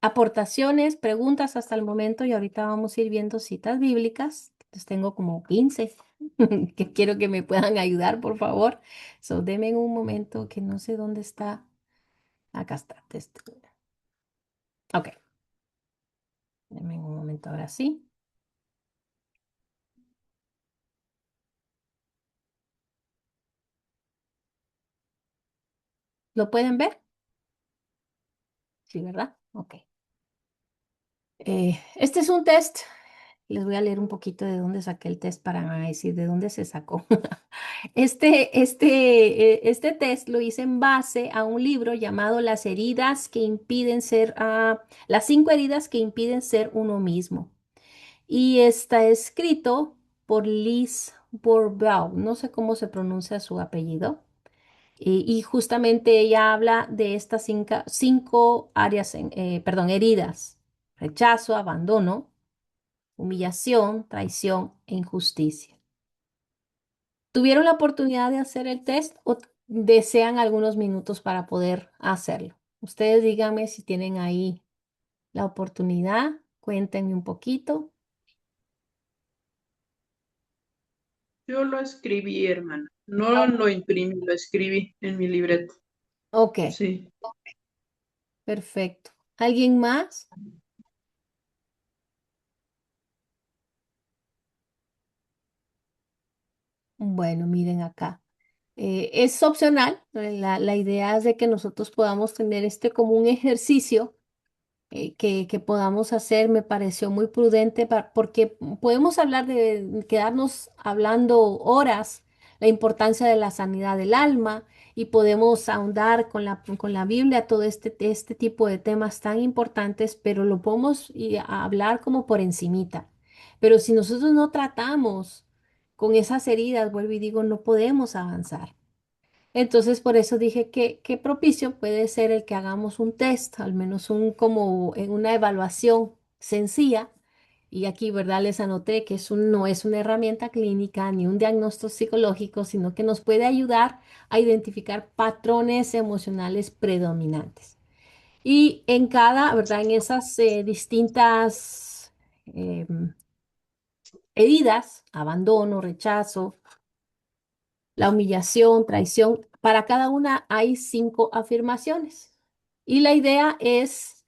Aportaciones, preguntas hasta el momento y ahorita vamos a ir viendo citas bíblicas. Entonces tengo como 15 que quiero que me puedan ayudar, por favor. So, denme un momento que no sé dónde está. Acá está. Ok, denme un momento ahora sí. ¿Lo pueden ver? Sí, ¿verdad? Ok. Este es un test. Les voy a leer un poquito de dónde saqué el test para decir de dónde se sacó. Este test lo hice en base a un libro llamado Las 5 heridas que impiden ser uno mismo. Y está escrito por Liz Bourbeau. No sé cómo se pronuncia su apellido. Y justamente ella habla de estas cinco áreas, perdón, heridas: rechazo, abandono, humillación, traición e injusticia. ¿Tuvieron la oportunidad de hacer el test o desean algunos minutos para poder hacerlo? Ustedes díganme si tienen ahí la oportunidad, cuéntenme un poquito. Yo lo escribí, hermana. No lo imprimí, lo escribí en mi libreta. Ok, Sí. perfecto. ¿Alguien más? Bueno, miren acá. Es opcional. La idea es de que nosotros podamos tener este como un ejercicio que podamos hacer. Me pareció muy prudente porque podemos hablar de quedarnos hablando horas, la importancia de la sanidad del alma, y podemos ahondar con la Biblia todo este tipo de temas tan importantes, pero lo podemos hablar como por encimita. Pero si nosotros no tratamos con esas heridas, vuelvo y digo, no podemos avanzar. Entonces, por eso dije que qué propicio puede ser el que hagamos un test, al menos como en una evaluación sencilla. Y aquí, ¿verdad? Les anoté que no es una herramienta clínica ni un diagnóstico psicológico, sino que nos puede ayudar a identificar patrones emocionales predominantes. Y en cada, ¿verdad? En esas distintas heridas: abandono, rechazo, la humillación, traición. Para cada una hay 5 afirmaciones. Y la idea es,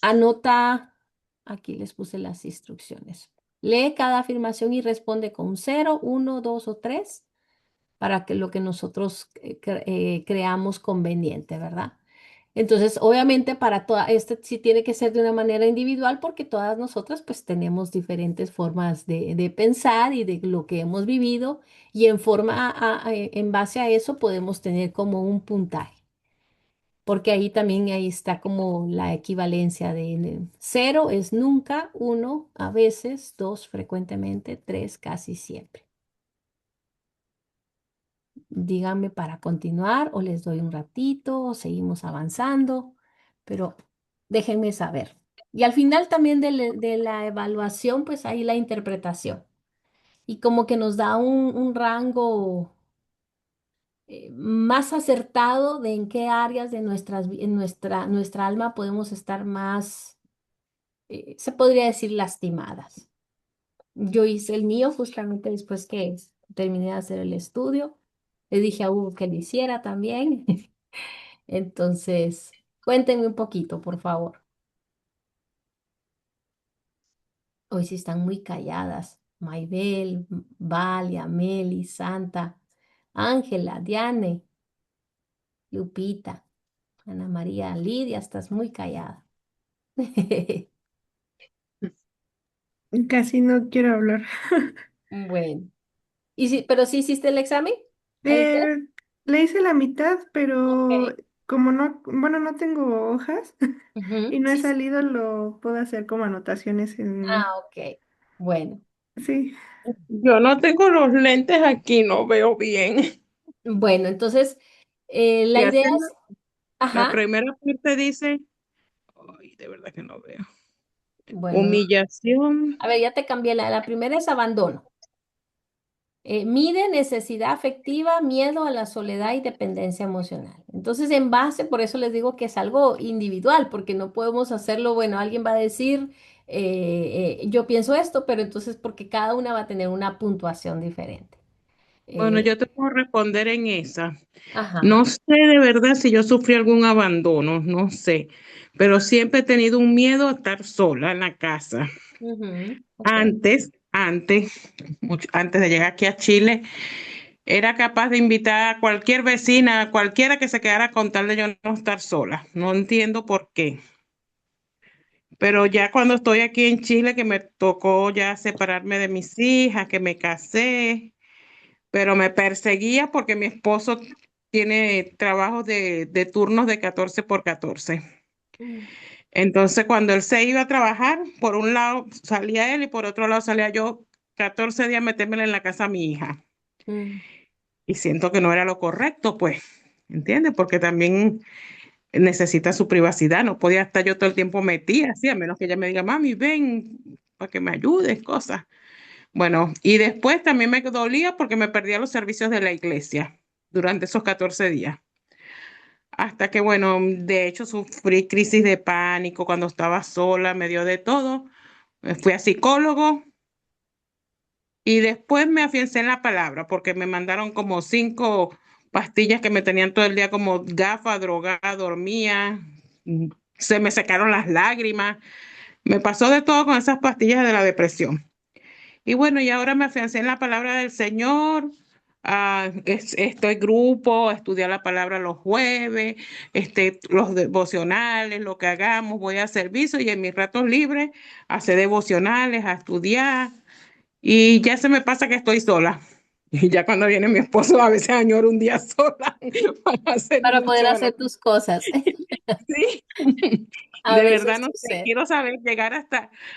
anota, aquí les puse las instrucciones. Lee cada afirmación y responde con 0, 1, 2 o 3 para que lo que nosotros creamos conveniente, ¿verdad? Entonces, obviamente para toda, este sí tiene que ser de una manera individual porque todas nosotras pues tenemos diferentes formas de pensar y de lo que hemos vivido, y en base a eso podemos tener como un puntaje, porque ahí también ahí está como la equivalencia de 0 es nunca, 1 a veces, 2 frecuentemente, 3 casi siempre. Díganme para continuar o les doy un ratito o seguimos avanzando, pero déjenme saber. Y al final también de la evaluación, pues ahí la interpretación. Y como que nos da un rango más acertado de en qué áreas de nuestra alma podemos estar más, se podría decir, lastimadas. Yo hice el mío justamente después que terminé de hacer el estudio. Le dije a Hugo que lo hiciera también. Entonces, cuéntenme un poquito, por favor. Hoy sí están muy calladas. Maybel, Valia, Meli, Santa, Ángela, Diane, Lupita, Ana María, Lidia, estás muy callada. Casi no quiero hablar. Bueno, pero sí hiciste el examen, el test. Eh, Le hice la mitad, pero Ok. como no, bueno, no tengo hojas y Ujú, no he sí, sí. salido, lo puedo hacer como anotaciones en... Ah, ok. Bueno, Sí, Yo no tengo los lentes aquí, no veo bien. bueno, entonces la Si idea hacen es, la ajá, primera parte dice, ay, de verdad que no veo. bueno, Humillación. a ver, ya te cambié. La primera es abandono. Mide necesidad afectiva, miedo a la soledad y dependencia emocional. Entonces, en base, por eso les digo que es algo individual, porque no podemos hacerlo, bueno, alguien va a decir, yo pienso esto, pero entonces porque cada una va a tener una puntuación diferente. Bueno, Eh, yo te puedo responder en esa. ajá. No sé de verdad si yo sufrí algún abandono, no sé, pero siempre he tenido un miedo a estar sola en la casa. Ujú, ok. Antes de llegar aquí a Chile, era capaz de invitar a cualquier vecina, a cualquiera que se quedara con tal de yo no estar sola. No entiendo por qué. Pero ya cuando estoy aquí en Chile, que me tocó ya separarme de mis hijas, que me casé, pero me perseguía porque mi esposo tiene trabajos de turnos de 14 por 14. Mm, Entonces, cuando él se iba a trabajar, por un lado salía él y por otro lado salía yo 14 días a metérmela en la casa a mi hija. mm. Y siento que no era lo correcto, pues, ¿entiendes? Porque también necesita su privacidad, no podía estar yo todo el tiempo metida, así, a menos que ella me diga, mami, ven para que me ayudes, cosas. Bueno, y después también me dolía porque me perdía los servicios de la iglesia durante esos 14 días. Hasta que, bueno, de hecho sufrí crisis de pánico cuando estaba sola, me dio de todo. Me fui a psicólogo y después me afiancé en la palabra porque me mandaron como 5 pastillas que me tenían todo el día como gafa, drogada, dormía, mm, se me secaron las lágrimas. Me pasó de todo con esas pastillas de la depresión. Y bueno, y ahora me afiancé en la palabra del Señor. Estoy grupo, estudiar la palabra los jueves, los devocionales, lo que hagamos, voy a servicio y en mis ratos libres a hacer devocionales, a estudiar. Y ya se me pasa que estoy sola. Y ya cuando viene mi esposo, a veces añoro un día sola para hacer Para poder mucho. hacer tus cosas. Sí, A de veces verdad no sé, sucede. quiero saber llegar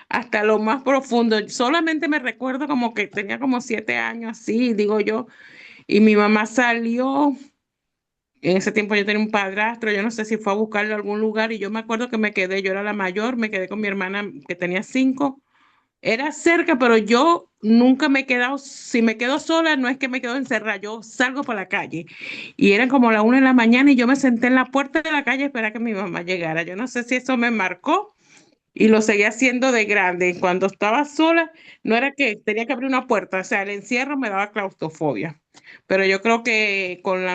hasta lo más profundo. Solamente me recuerdo como que tenía como 7 años así, digo yo, y mi mamá salió, en ese tiempo yo tenía un padrastro, yo no sé si fue a buscarlo a algún lugar y yo me acuerdo que me quedé, yo era la mayor, me quedé con mi hermana que tenía 5. Era cerca, pero yo nunca me he quedado, si me quedo sola, no es que me quedo encerrada, yo salgo para la calle. Y eran como la 1 de la mañana y yo me senté en la puerta de la calle a esperar que mi mamá llegara. Yo no sé si eso me marcó y lo seguía haciendo de grande. Cuando estaba sola, no era que tenía que abrir una puerta, o sea, el encierro me daba claustrofobia. Pero yo creo que con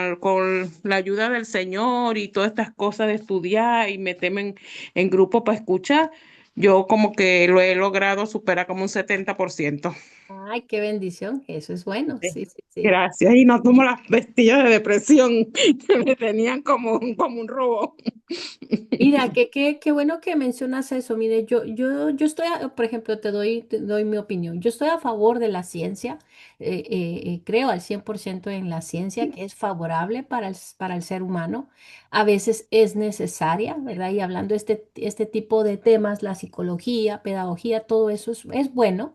la ayuda del Señor y todas estas cosas de estudiar y meterme en grupo para escuchar, yo como que lo he logrado superar como un 70%. Ay, qué bendición. Eso es bueno. Sí. Sí, sí, sí. Gracias. Y no tomo las pastillas de depresión que me tenían como un robot. Mira, qué bueno que mencionas eso. Mire, yo estoy, por ejemplo, te doy mi opinión. Yo estoy a favor de la ciencia. Creo al 100% en la ciencia, que es favorable para el ser humano. A veces es necesaria, ¿verdad? Y hablando de este tipo de temas, la psicología, pedagogía, todo eso es bueno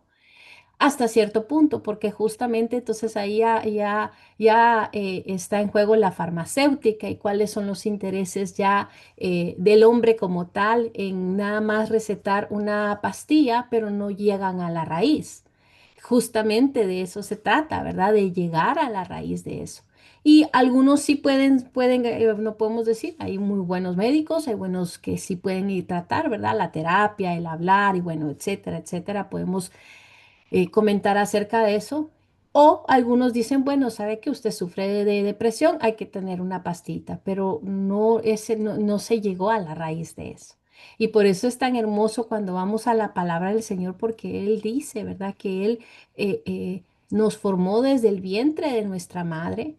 hasta cierto punto, porque justamente entonces ahí ya está en juego la farmacéutica y cuáles son los intereses ya del hombre como tal en nada más recetar una pastilla, pero no llegan a la raíz. Justamente de eso se trata, ¿verdad? De llegar a la raíz de eso. Y algunos sí no podemos decir, hay muy buenos médicos, hay buenos que sí pueden ir tratar, ¿verdad? La terapia, el hablar y bueno, etcétera, etcétera. Podemos comentar acerca de eso. O algunos dicen, bueno, sabe que usted sufre de depresión, hay que tener una pastita, pero no se llegó a la raíz de eso. Y por eso es tan hermoso cuando vamos a la palabra del Señor, porque Él dice, ¿verdad? Que Él nos formó desde el vientre de nuestra madre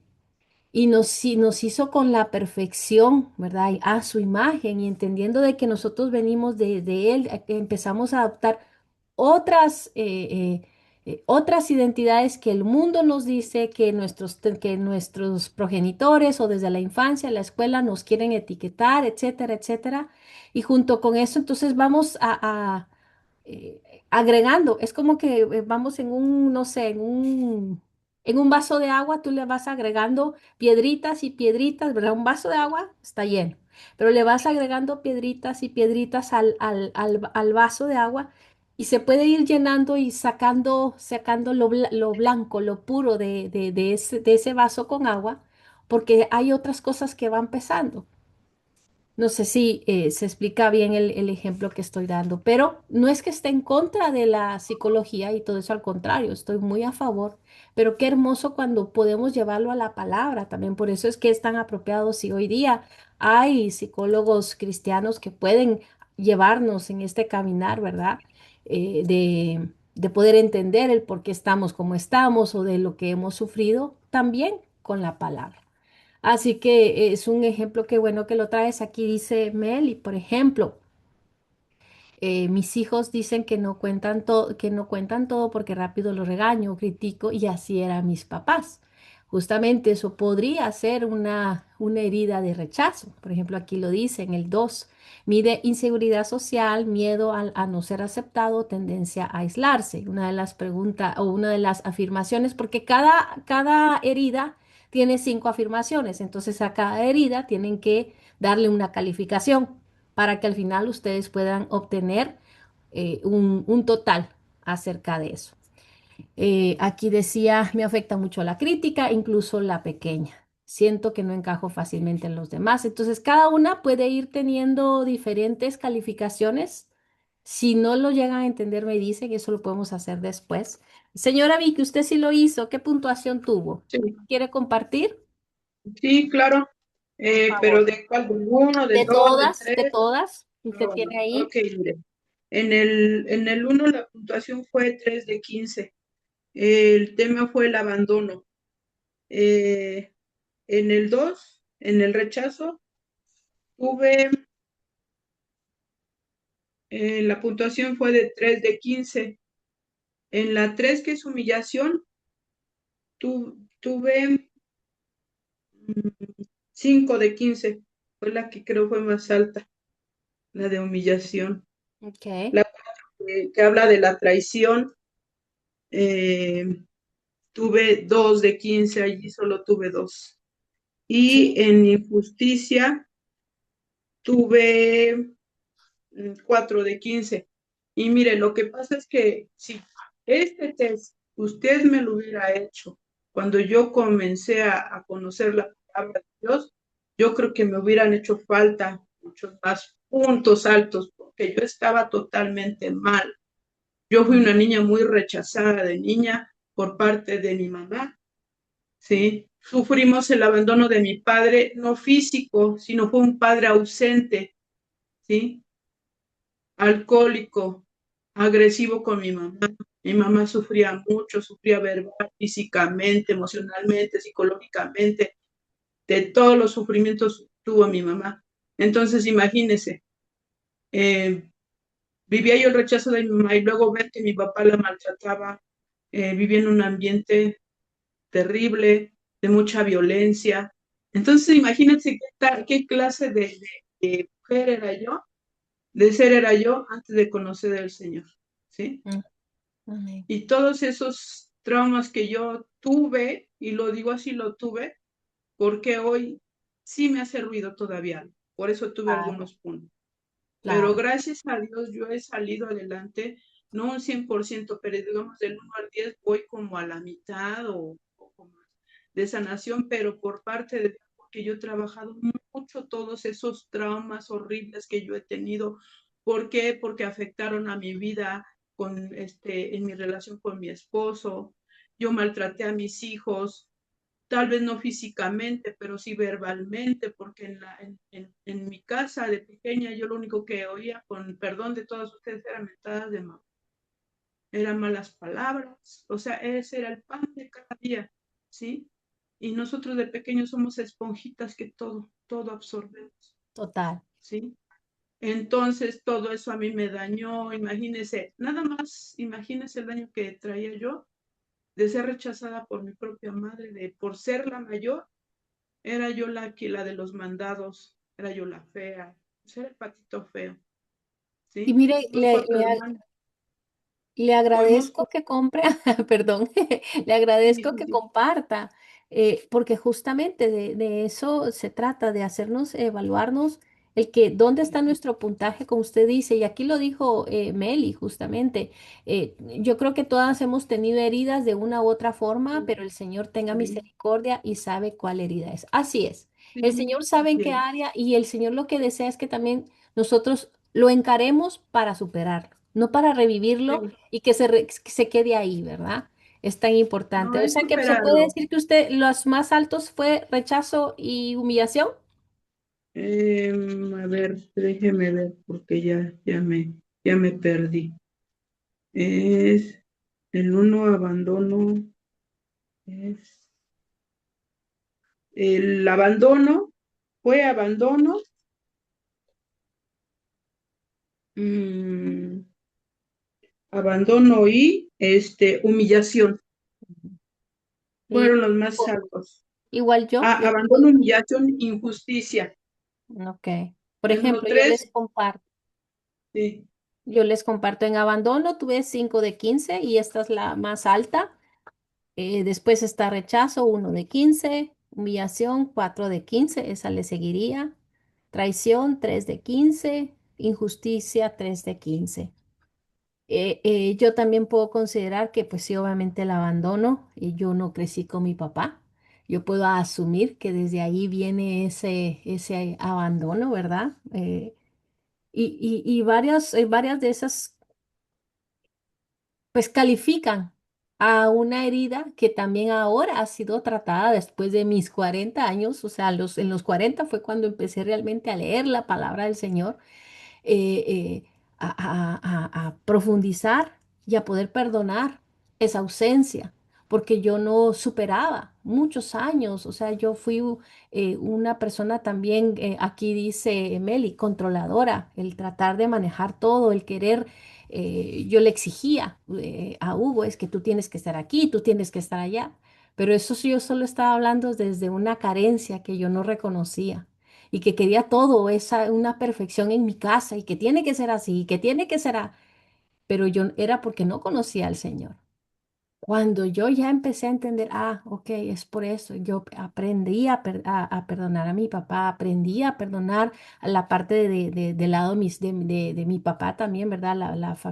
y nos hizo con la perfección, ¿verdad? Y a su imagen y entendiendo de que nosotros venimos de Él, empezamos a adoptar otras otras identidades que el mundo nos dice que nuestros progenitores o desde la infancia, la escuela nos quieren etiquetar, etcétera, etcétera. Y junto con eso, entonces vamos agregando. Es como que vamos en un, no sé, en un vaso de agua, tú le vas agregando piedritas y piedritas, ¿verdad? Un vaso de agua está lleno, pero le vas agregando piedritas y piedritas al vaso de agua y se puede ir llenando y sacando lo blanco, lo puro de ese vaso con agua, porque hay otras cosas que van pesando. No sé si se explica bien el ejemplo que estoy dando, pero no es que esté en contra de la psicología y todo eso, al contrario, estoy muy a favor, pero qué hermoso cuando podemos llevarlo a la palabra también. Por eso es que es tan apropiado si hoy día hay psicólogos cristianos que pueden llevarnos en este caminar, ¿verdad? De poder entender el por qué estamos como estamos o de lo que hemos sufrido también con la palabra. Así que es un ejemplo que bueno que lo traes. Aquí dice Meli, por ejemplo, mis hijos dicen que no cuentan todo porque rápido lo regaño, critico y así eran mis papás. Justamente eso podría ser una herida de rechazo. Por ejemplo, aquí lo dice en el 2. Mide inseguridad social, miedo a no ser aceptado, tendencia a aislarse. Una de las preguntas o una de las afirmaciones, porque cada herida tiene 5 afirmaciones, entonces a cada herida tienen que darle una calificación para que al final ustedes puedan obtener un total acerca de eso. Aquí decía, me afecta mucho la crítica, incluso la pequeña. Siento que no encajo fácilmente en los demás. Entonces, cada una puede ir teniendo diferentes calificaciones. Si no lo llegan a entender, me dicen, eso lo podemos hacer después. Señora Vicky, usted sí lo hizo. ¿Qué puntuación tuvo? Sí, ¿Quiere compartir? sí, claro. Por Pero favor. ¿de cuál? ¿Del uno, del dos, del De tres? todas, usted No, tiene ahí. ok, mire. En el uno la puntuación fue 3 de 15. El tema fue el abandono. Eh, en el 2, en el rechazo, tuve, la puntuación fue de 3 de 15. En la 3, que es humillación, tuve 5 de 15. Fue la que creo fue más alta, la de humillación. Ok. La que habla de la traición, eh, tuve 2 de 15, allí solo tuve 2. Sí. Y en injusticia tuve 4 de 15. Y mire, lo que pasa es que si este test usted me lo hubiera hecho cuando yo comencé a conocer la palabra de Dios, yo creo que me hubieran hecho falta muchos más puntos altos, porque yo estaba totalmente mal. Yo fui una niña muy rechazada de niña por parte de mi mamá, ¿sí? Sufrimos el abandono de mi padre, no físico, sino fue un padre ausente, ¿sí? Alcohólico, agresivo con mi mamá. Mi mamá sufría mucho, sufría verbal, físicamente, emocionalmente, psicológicamente, de todos los sufrimientos tuvo mi mamá. Entonces, imagínese, eh, vivía yo el rechazo de mi mamá y luego ver que mi papá la maltrataba, vivía en un ambiente terrible, de mucha violencia. Entonces, imagínense qué clase de mujer era yo, de ser era yo antes de conocer al Señor, ¿sí? Mm, amén. Y todos esos traumas que yo tuve, y lo digo así, lo tuve, porque hoy sí me hace ruido todavía. Por eso tuve Claro, algunos puntos. Pero claro. gracias a Dios yo he salido adelante, no un 100%, pero digamos del 1 al 10 voy como a la mitad o como de sanación, pero por parte de Dios, porque yo he trabajado mucho todos esos traumas horribles que yo he tenido. ¿Por qué? Porque afectaron a mi vida en mi relación con mi esposo. Yo maltraté a mis hijos, tal vez no físicamente, pero sí verbalmente, porque en mi casa de pequeña yo lo único que oía, con perdón de todos ustedes, eran mentadas de mamá, eran malas palabras, o sea, ese era el pan de cada día, ¿sí? Y nosotros de pequeños somos esponjitas que todo absorbemos, Total. ¿sí? Entonces todo eso a mí me dañó, imagínese, nada más, imagínese el daño que traía yo de ser rechazada por mi propia madre, de por ser la mayor, era yo la de los mandados, era yo la fea, era el patito feo, Y ¿sí? mire, Muy cuatro hermanos. le Fuimos, agradezco que compre, perdón, le sí, agradezco sí, que sí, comparta, porque justamente de eso se trata, de hacernos evaluarnos el que dónde está nuestro puntaje, como usted dice, y aquí lo dijo Meli, justamente. Yo creo que todas hemos tenido heridas de una u otra forma, pero el Señor tenga sí, misericordia y sabe cuál herida es. Así es. El sí, Señor sabe en así qué es. área y el Señor lo que desea es que también nosotros lo encaremos para superarlo, no para revivirlo Sí. y que se quede ahí, ¿verdad? Es tan No importante. O he sea que se puede superado. decir que usted, los más altos fue rechazo y humillación. A ver, déjeme ver, porque ya me perdí. Es el uno abandono, es el abandono, fue abandono, mm, abandono y humillación. Y Fueron los más altos. igual yo Abandono, humillación, injusticia. ok. Por El uno ejemplo, tres, sí, yo les comparto en abandono, tuve 5 de 15 y esta es la más alta. Después está rechazo, 1 de 15, humillación, 4 de 15, esa le seguiría. Traición, 3 de 15, injusticia, 3 de 15. Yo también puedo considerar que, pues sí, obviamente el abandono, yo no crecí con mi papá. Yo puedo asumir que desde ahí viene ese abandono, ¿verdad? Y varias de esas pues califican a una herida que también ahora ha sido tratada después de mis 40 años, o sea, en los 40 fue cuando empecé realmente a leer la palabra del Señor, eh, eh, a profundizar y a poder perdonar esa ausencia, porque yo no superaba muchos años, o sea, yo fui una persona también, aquí dice Meli, controladora, el tratar de manejar todo, el querer, yo le exigía a Hugo, es que tú tienes que estar aquí, tú tienes que estar allá, pero eso sí, yo solo estaba hablando desde una carencia que yo no reconocía y que quería todo, una perfección en mi casa y que tiene que ser así, y que tiene que ser, pero yo era porque no conocía al Señor. Cuando yo ya empecé a entender, ok, es por eso, yo aprendí a perdonar a mi papá, aprendí a perdonar a la parte del lado de mi papá también, ¿verdad?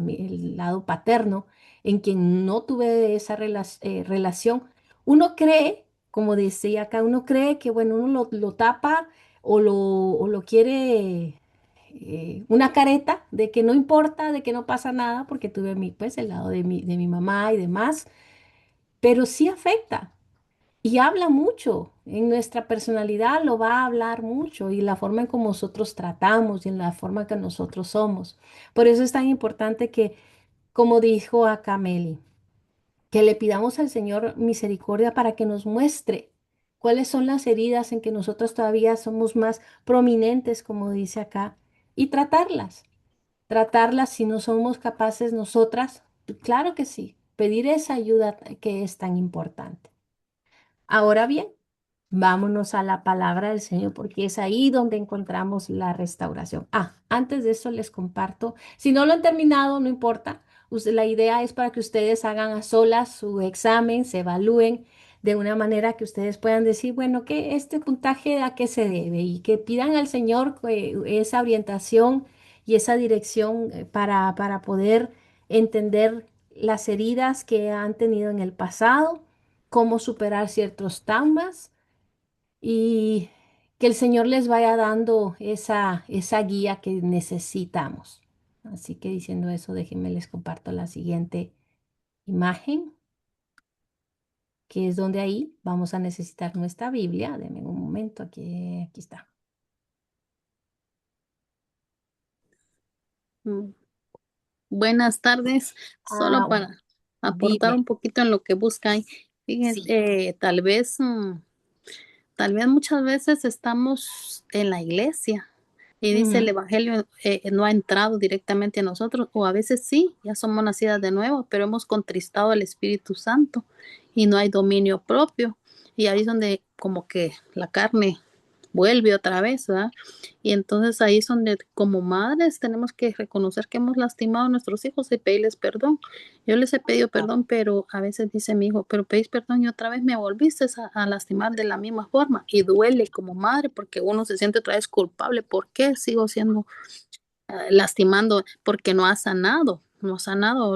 El lado paterno, en quien no tuve esa relación. Uno cree, como decía acá, uno cree que, bueno, uno lo tapa o lo quiere una careta de que no importa, de que no pasa nada, porque tuve pues, el lado de mi mamá y demás, pero sí afecta y habla mucho. En nuestra personalidad lo va a hablar mucho y la forma en cómo nosotros tratamos y en la forma que nosotros somos. Por eso es tan importante que, como dijo acá Meli, que le pidamos al Señor misericordia para que nos muestre cuáles son las heridas en que nosotros todavía somos más prominentes, como dice acá, y tratarlas si no somos capaces nosotras, claro que sí, pedir esa ayuda que es tan importante. Ahora bien, vámonos a la palabra del Señor porque es ahí donde encontramos la restauración. Antes de eso les comparto, si no lo han terminado, no importa. La idea es para que ustedes hagan a solas su examen, se evalúen de una manera que ustedes puedan decir, bueno, ¿qué este puntaje a qué se debe? Y que pidan al Señor esa orientación y esa dirección para poder entender las heridas que han tenido en el pasado, cómo superar ciertos traumas y que el Señor les vaya dando esa guía que necesitamos. Así que diciendo eso, déjenme les comparto la siguiente imagen, que es donde ahí vamos a necesitar nuestra Biblia. Denme un momento, aquí está. Mm, Buenas tardes, solo Ah, para aportar dime. un poquito en lo que buscan. Fíjense, Sí. tal vez muchas veces estamos en la iglesia, Y dice el Ujú. Evangelio no ha entrado directamente a nosotros, o a veces sí, ya somos nacidas de nuevo, pero hemos contristado al Espíritu Santo y no hay dominio propio. Y ahí es donde como que la carne vuelve otra vez, ¿verdad? Y entonces ahí es donde como madres tenemos que reconocer que hemos lastimado a nuestros hijos y pedirles perdón. Yo les he pedido perdón, pero a veces dice mi hijo, pero pedís perdón y otra vez me volviste a lastimar de la misma forma. Y duele como madre porque uno se siente otra vez culpable. ¿Por qué sigo siendo lastimando? Porque no ha sanado, no ha sanado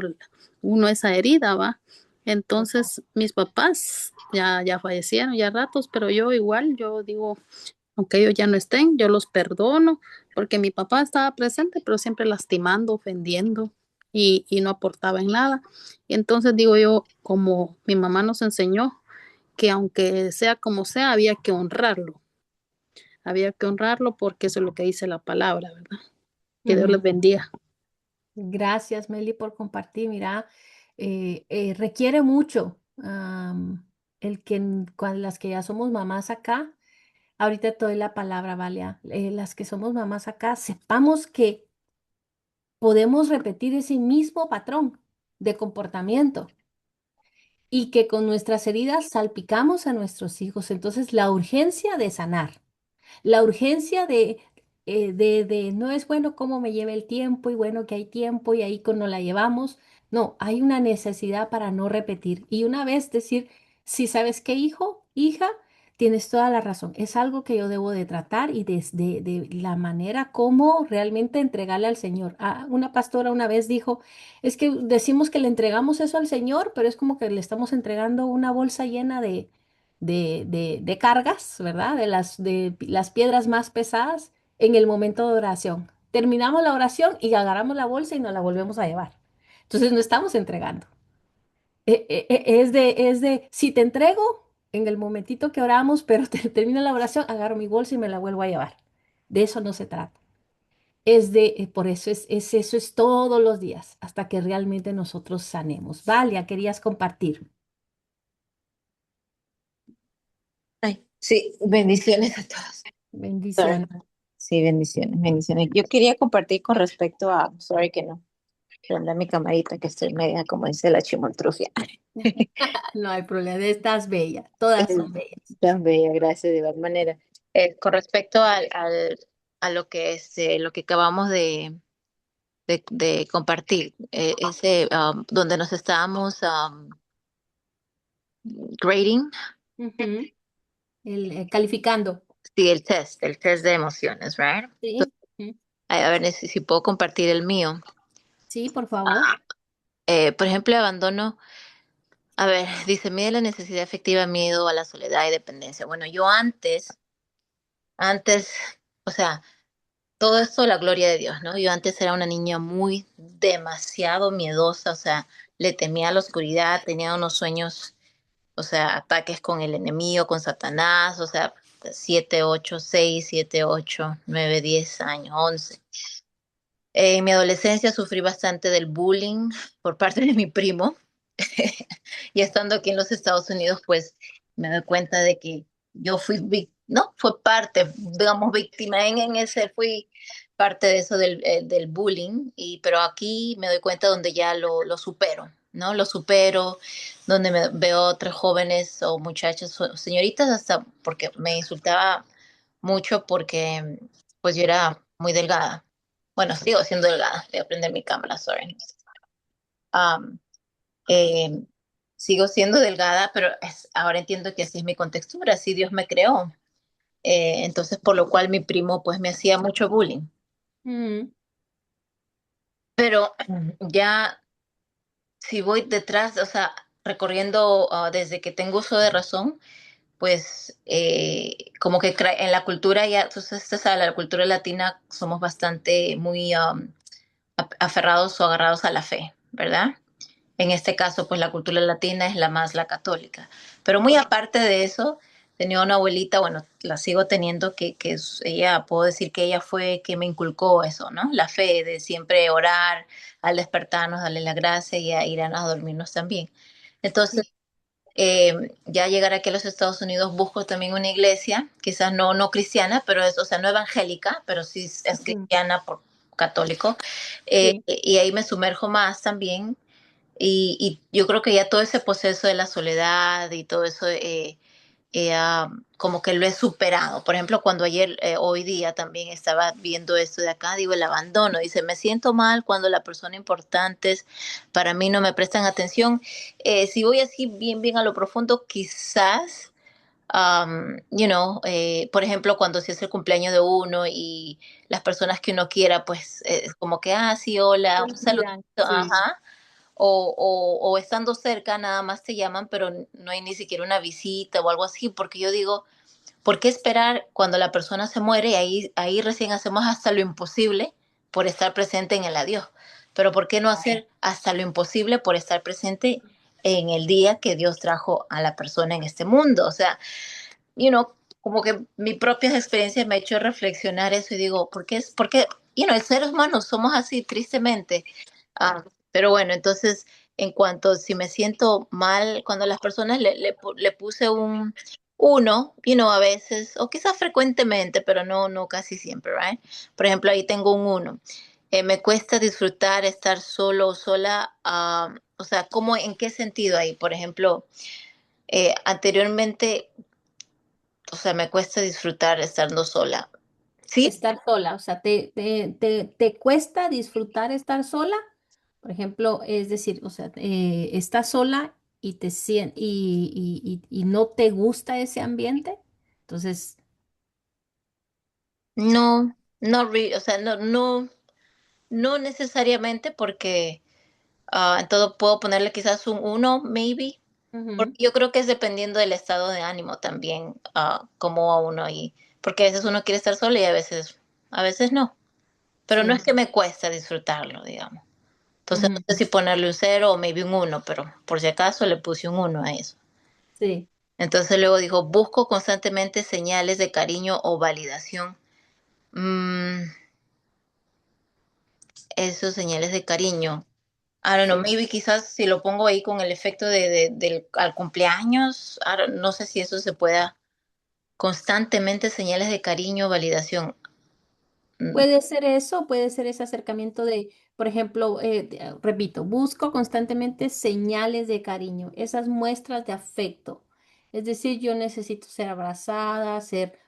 uno esa herida, ¿va? Entonces mis papás ya fallecieron, ya ratos, pero yo igual, yo digo, aunque ellos ya no estén, yo los perdono, porque mi papá estaba presente, pero siempre lastimando, ofendiendo y no aportaba en nada. Y entonces digo yo, como mi mamá nos enseñó, que aunque sea como sea, había que honrarlo porque eso es lo que dice la palabra, ¿verdad? Que Dios les Ujú. bendiga. Gracias, Meli, por compartir. Mira, requiere mucho el que las que ya somos mamás acá, ahorita te doy la palabra, Valia, las que somos mamás acá, sepamos que podemos repetir ese mismo patrón de comportamiento y que con nuestras heridas salpicamos a nuestros hijos. Entonces, la urgencia de sanar. La urgencia de no es bueno cómo me lleve el tiempo y bueno que hay tiempo y ahí cuando la llevamos. No, hay una necesidad para no repetir. Y una vez decir, si sabes qué, hijo, hija, tienes toda la razón. Es algo que yo debo de tratar y desde de la manera como realmente entregarle al Señor. Ah, una pastora una vez dijo, es que decimos que le entregamos eso al Señor, pero es como que le estamos entregando una bolsa llena de cargas, ¿verdad? De las piedras más pesadas en el momento de oración. Terminamos la oración y agarramos la bolsa y nos la volvemos a llevar. Entonces no estamos entregando. Si te entrego en el momentito que oramos, pero termina la oración, agarro mi bolsa y me la vuelvo a llevar. De eso no se trata. Por eso eso es todos los días, hasta que realmente nosotros sanemos. Valia, querías compartir. Ay, sí, bendiciones a todos. Sorry. Bendiciones. Sí, bendiciones, bendiciones. Yo quería compartir con respecto a, sorry que no, prenda mi camarita que estoy media, como dice la chimoltrufia. No hay problema, estás bella, todas son bellas. Tan bella, gracias de igual manera. Con respecto a lo que es lo que acabamos de compartir, ese donde nos estábamos grading, Ujú. Calificando. sí, el test de emociones, right? Sí. Ujú. A ver si puedo compartir el mío. Sí, por favor. Por ejemplo, abandono. A ver, dice, mide la necesidad afectiva, miedo a la soledad y dependencia. Bueno, yo antes, o sea, todo esto la gloria de Dios, ¿no? Yo antes era una niña muy demasiado miedosa, o sea, le temía a la oscuridad, tenía unos sueños, o sea, ataques con el enemigo, con Satanás, o sea, 7, 8, 6, 7, 8, 9, 10 años, 11. En mi adolescencia sufrí bastante del bullying por parte de mi primo. Y estando aquí en los Estados Unidos, pues me doy cuenta de que yo no, fue parte, digamos, víctima fui parte de eso del bullying, pero aquí me doy cuenta donde ya lo supero, ¿no? Lo supero, donde veo otros jóvenes o muchachas o señoritas hasta porque me insultaba mucho porque pues yo era muy delgada. Bueno, sigo siendo delgada, voy a prender mi cámara, sorry. Um, eh, Sigo siendo delgada, pero ahora entiendo que así es mi contextura, así Dios me creó. Entonces, por lo cual mi primo pues me hacía mucho bullying. Mm, Pero ya si voy detrás, o sea, recorriendo desde que tengo uso de razón, pues como que en la cultura ya, entonces, la cultura latina somos bastante muy aferrados o agarrados a la fe, ¿verdad? En este caso, pues la cultura latina es la católica. Pero muy aparte de eso, tenía una abuelita, bueno, la sigo teniendo, ella, puedo decir que ella fue que me inculcó eso, ¿no? La fe de siempre orar, al despertarnos, darle la gracia y a irnos a dormirnos también. Entonces, sí. Ya llegar aquí a los Estados Unidos busco también una iglesia, quizás no cristiana, pero es, o sea, no evangélica, pero sí es Ujú. cristiana por católico. Sí, Y ahí me sumerjo más también. Y yo creo que ya todo ese proceso de la soledad y todo eso, como que lo he superado. Por ejemplo, cuando ayer, hoy día también estaba viendo esto de acá, digo, el abandono. Dice, me siento mal cuando las personas importantes para mí no me prestan atención. Si voy así bien a lo profundo, quizás, por ejemplo, cuando si es el cumpleaños de uno y las personas que uno quiera, pues es como que, sí, se hola, un saludito, olvidan, sí. ajá. O estando cerca nada más te llaman, pero no hay ni siquiera una visita o algo así, porque yo digo, ¿por qué esperar cuando la persona se muere y ahí recién hacemos hasta lo imposible por estar presente en el adiós? Pero ¿por qué no hacer hasta lo imposible por estar presente en el día que Dios trajo a la persona en este mundo? O sea, como que mi propia experiencia me ha hecho reflexionar eso y digo, ¿por qué, el seres humanos somos así, tristemente? Pero bueno, entonces, en cuanto si me siento mal, cuando las personas le puse un uno, a veces, o quizás frecuentemente, pero no casi siempre, right? Por ejemplo, ahí tengo un uno. Me cuesta disfrutar estar solo o sola, o sea, ¿en qué sentido ahí? Por ejemplo, anteriormente, o sea, me cuesta disfrutar estando sola. ¿Sí? Estar sola, o sea, ¿te cuesta disfrutar estar sola? Por ejemplo, es decir, o sea, estás sola y y no te gusta ese ambiente. Entonces, No, o sea, no necesariamente porque en todo puedo ponerle quizás un uno, maybe, porque ujú, yo creo que es dependiendo del estado de ánimo también, cómo a uno y porque a veces uno quiere estar solo y a veces no, pero no es sí, que me cuesta disfrutarlo, digamos. Entonces no ujú, sé si ponerle un cero o maybe un uno, pero por si acaso le puse un uno a eso. sí. Entonces luego dijo, busco constantemente señales de cariño o validación. Mm, Esos señales de cariño. I don't know, Sí. maybe quizás si lo pongo ahí con el efecto del al cumpleaños, no sé si eso se pueda constantemente señales de cariño, validación. Mm, Puede ser eso, puede ser ese acercamiento de, por ejemplo, repito, busco constantemente señales de cariño, esas muestras de afecto. Es decir, yo necesito ser abrazada,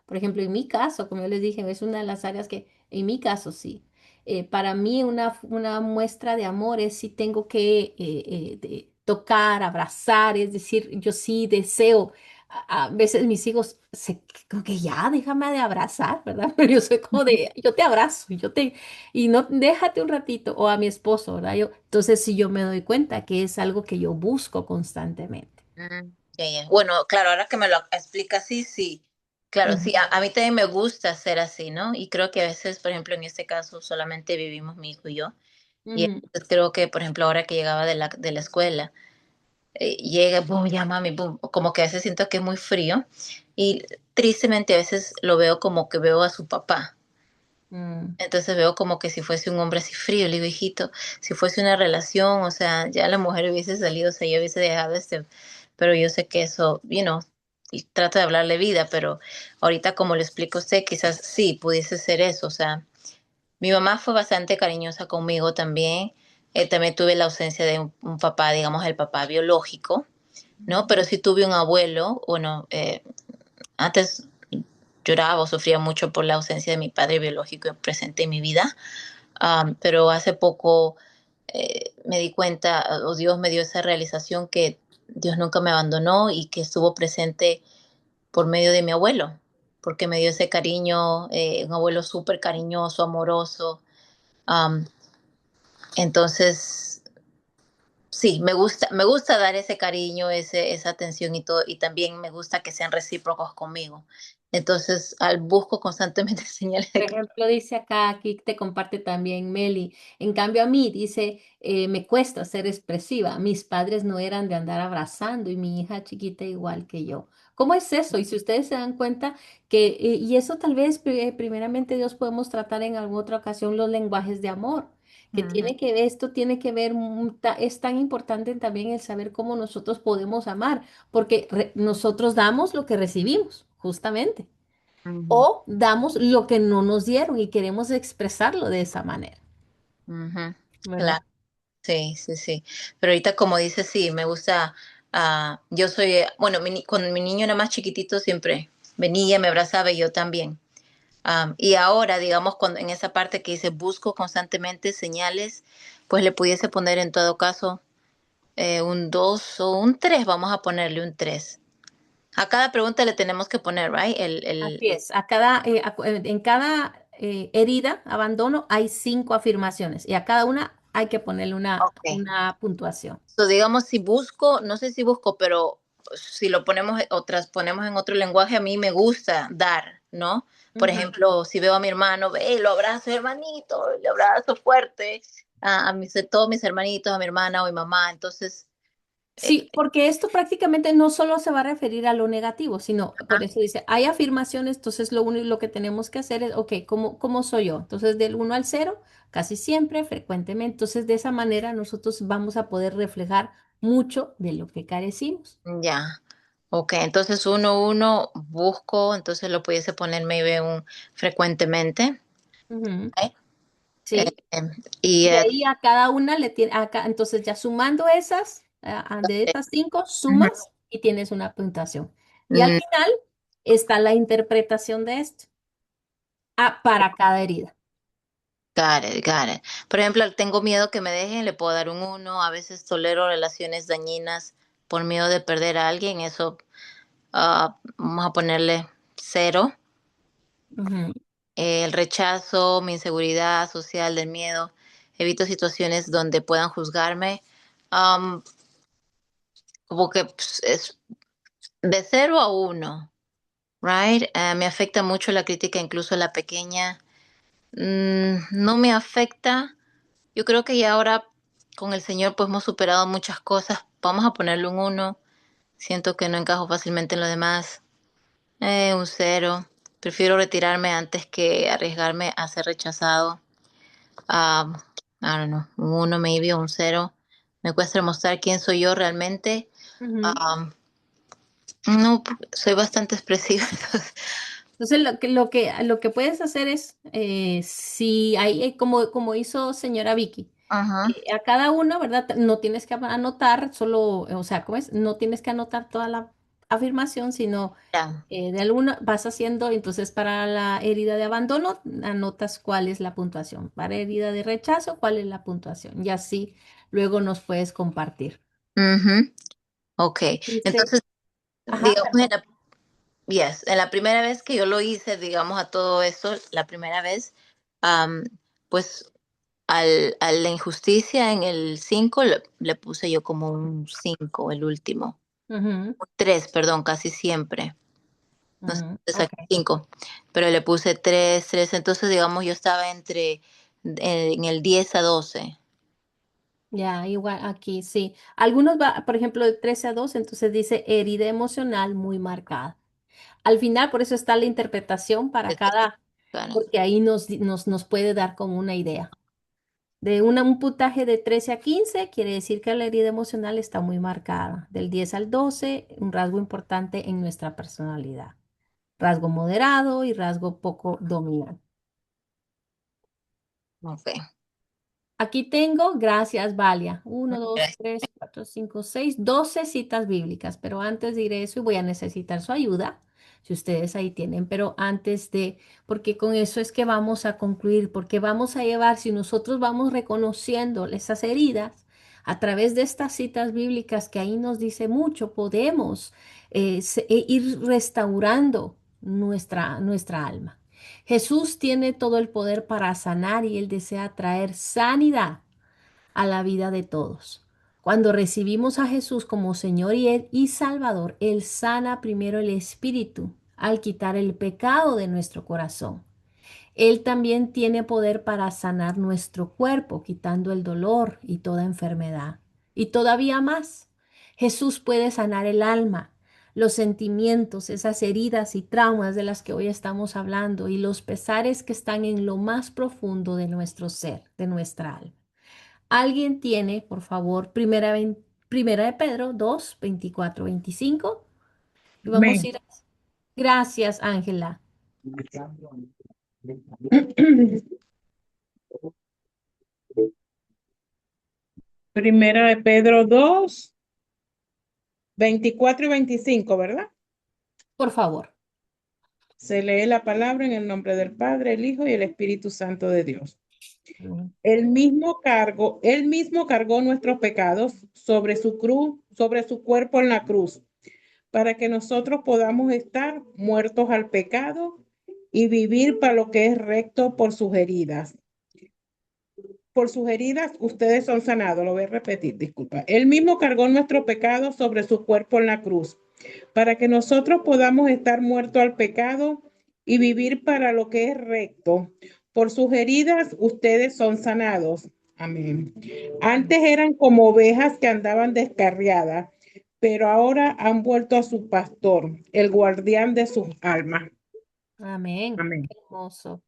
por ejemplo, en mi caso, como yo les dije, es una de las áreas que, en mi caso, sí. Para mí, una muestra de amor es si tengo que tocar, abrazar, es decir, yo sí deseo. A veces mis hijos como que ya déjame de abrazar, ¿verdad? Pero yo soy como de, yo te abrazo, y no, déjate un ratito, o a mi esposo, ¿verdad? Entonces sí yo me doy cuenta que es algo que yo busco constantemente. ya. Bueno, claro, ahora que me lo explica así, sí. Claro, Ujú, sí, a mí también me gusta ser así, ¿no? Y creo que a veces, por ejemplo, en este caso solamente vivimos mi hijo y yo. Y ujú. entonces creo que, por ejemplo, ahora que llegaba de la escuela, llega, boom, ya mami, boom, como que a veces siento que es muy frío y tristemente a veces lo veo como que veo a su papá. Mm, Entonces veo como que si fuese un hombre así frío, le digo, hijito, si fuese una relación, o sea, ya la mujer hubiese salido, o sea, yo hubiese dejado pero yo sé que eso, y trato de hablarle vida, pero ahorita como le explico a usted, quizás sí, pudiese ser eso, o sea, mi mamá fue bastante cariñosa conmigo también, también tuve la ausencia de un papá, digamos, el papá biológico, ¿no? Pero sí tuve un abuelo, bueno, antes lloraba o sufría mucho por la ausencia de mi padre biológico presente en mi vida, pero hace poco me di cuenta, o Dios me dio esa realización que Dios nunca me abandonó y que estuvo presente por medio de mi abuelo, porque me dio ese cariño, un abuelo súper cariñoso, amoroso. Um, entonces, sí, me gusta dar ese cariño, esa atención y todo, y también me gusta que sean recíprocos conmigo. Entonces, busco constantemente señales Por de que ejemplo, dice acá, aquí te comparte también Meli. En cambio, a mí dice, me cuesta ser expresiva. Mis padres no eran de andar abrazando y mi hija chiquita igual que yo. ¿Cómo es eso? Y si ustedes se dan cuenta y eso tal vez primeramente Dios podemos tratar en alguna otra ocasión los lenguajes de amor. que Ujú, esto tiene que ver, es tan importante también el saber cómo nosotros podemos amar, porque nosotros damos lo que recibimos, justamente, ujú, o damos lo que no nos dieron y queremos expresarlo de esa manera, ujú. ¿verdad? Claro, sí, sí, sí. Pero ahorita como dices, sí, me gusta, yo soy, bueno, cuando mi niño era más chiquitito siempre venía, me abrazaba y yo también. Y ahora, digamos, cuando en esa parte que dice busco constantemente señales, pues le pudiese poner en todo caso un 2 o un 3, vamos a ponerle un 3. A cada pregunta le tenemos que poner, right? Así es, en cada herida, abandono, hay 5 afirmaciones y a cada una hay que ponerle Ok. una puntuación. So, digamos, si busco, no sé si busco, pero si lo ponemos o transponemos en otro lenguaje, a mí me gusta dar, ¿no? Por Ujú. ejemplo, si veo a mi hermano, ve, lo abrazo, hermanito, le abrazo fuerte, a todos mis hermanitos, a mi hermana o mi mamá. Entonces, Sí, porque esto prácticamente no solo se va a referir a lo negativo, sino por eso dice, hay afirmaciones, entonces lo único lo que tenemos que hacer es, ok, ¿cómo soy yo? Entonces del 1 al 0, casi siempre, frecuentemente, entonces de esa manera nosotros vamos a poder reflejar mucho de lo que carecimos. ya. Ok, entonces uno busco, entonces lo pudiese poner maybe un frecuentemente. Ujú. ¿Eh? Eh, Sí. y Y ahí a cada una le tiene, entonces ya sumando esas, de estas 5, ujú. sumas y tienes una puntuación. Y al Mm, final está la interpretación de esto, para cada herida. got it, got it. Por ejemplo, tengo miedo que me dejen, le puedo dar un 1. A veces tolero relaciones dañinas por miedo de perder a alguien. Eso, vamos a ponerle 0. Ujú. El rechazo, mi inseguridad social, del miedo. Evito situaciones donde puedan juzgarme. Um, como que pues, es de 0 a 1, right? Me afecta mucho la crítica, incluso la pequeña. No me afecta. Yo creo que ya ahora con el Señor pues hemos superado muchas cosas. Vamos a ponerle un 1. Siento que no encajo fácilmente en lo demás. Un 0. Prefiero retirarme antes que arriesgarme a ser rechazado. Um, I don't know, un 1 maybe o un 0. Me cuesta mostrar quién soy yo realmente. Ujú. Um, no, soy bastante expresiva. Entonces, lo que puedes hacer es, si hay, como hizo señora Vicky, Ajá, a cada uno, ¿verdad? No tienes que anotar solo, o sea, ¿cómo es? No tienes que anotar toda la afirmación, sino ya. de alguna vas haciendo, entonces para la herida de abandono, anotas cuál es la puntuación. Para herida de rechazo, cuál es la puntuación. Y así luego nos puedes compartir. Ujú, ok, Dice, entonces, ajá, digamos, perdón. yes, en la primera vez que yo lo hice, digamos, a todo esto, la primera vez, am, pues a la injusticia en el 5 le puse yo como un 5 el último. Ujú, 3, perdón, casi siempre. No sé ujú, si ok. saqué 5, pero le puse 3. Entonces, digamos, yo estaba en el 10 a 12. Ya, igual aquí, sí. Algunos va, por ejemplo, de 13 a 12, entonces dice herida emocional muy marcada. Al final, por eso está la interpretación para cada, Claro. porque ahí nos puede dar como una idea. Un puntaje de 13 a 15 quiere decir que la herida emocional está muy marcada. Del 10 al 12, un rasgo importante en nuestra personalidad. Rasgo moderado y rasgo poco dominante. Ok. Aquí tengo, gracias, Valia. Uno, dos, Gracias. tres, cuatro, cinco, seis, 12 citas bíblicas. Pero antes de ir a eso, voy a necesitar su ayuda, si ustedes ahí tienen. Pero antes de, porque con eso es que vamos a concluir, porque vamos a llevar, si nosotros vamos reconociendo esas heridas a través de estas citas bíblicas que ahí nos dice mucho, podemos ir restaurando nuestra alma. Jesús tiene todo el poder para sanar y Él desea traer sanidad a la vida de todos. Cuando recibimos a Jesús como Señor y Salvador, Él sana primero el espíritu al quitar el pecado de nuestro corazón. Él también tiene poder para sanar nuestro cuerpo, quitando el dolor y toda enfermedad. Y todavía más, Jesús puede sanar el alma, los sentimientos, esas heridas y traumas de las que hoy estamos hablando y los pesares que están en lo más profundo de nuestro ser, de nuestra alma. ¿Alguien tiene, por favor, primera de Pedro 2, 24, 25? Y vamos a Amén. ir. Gracias, Ángela. Primera de Pedro 2, 24 y 25, ¿verdad? Por favor. Se lee la palabra en el nombre del Padre, el Hijo y el Espíritu Santo de Dios. Amén. Él mismo cargó nuestros pecados sobre su cruz, sobre su cuerpo en la cruz, para que nosotros podamos estar muertos al pecado y vivir para lo que es recto por sus heridas. Por sus heridas ustedes son sanados. Lo voy a repetir, disculpa. Él mismo cargó nuestro pecado sobre su cuerpo en la cruz, para que nosotros podamos estar muertos al pecado y vivir para lo que es recto. Por sus heridas ustedes son sanados. Amén. Antes eran como ovejas que andaban descarriadas, pero ahora han vuelto a su pastor, el guardián de sus almas. Amén. Amén. Qué hermoso.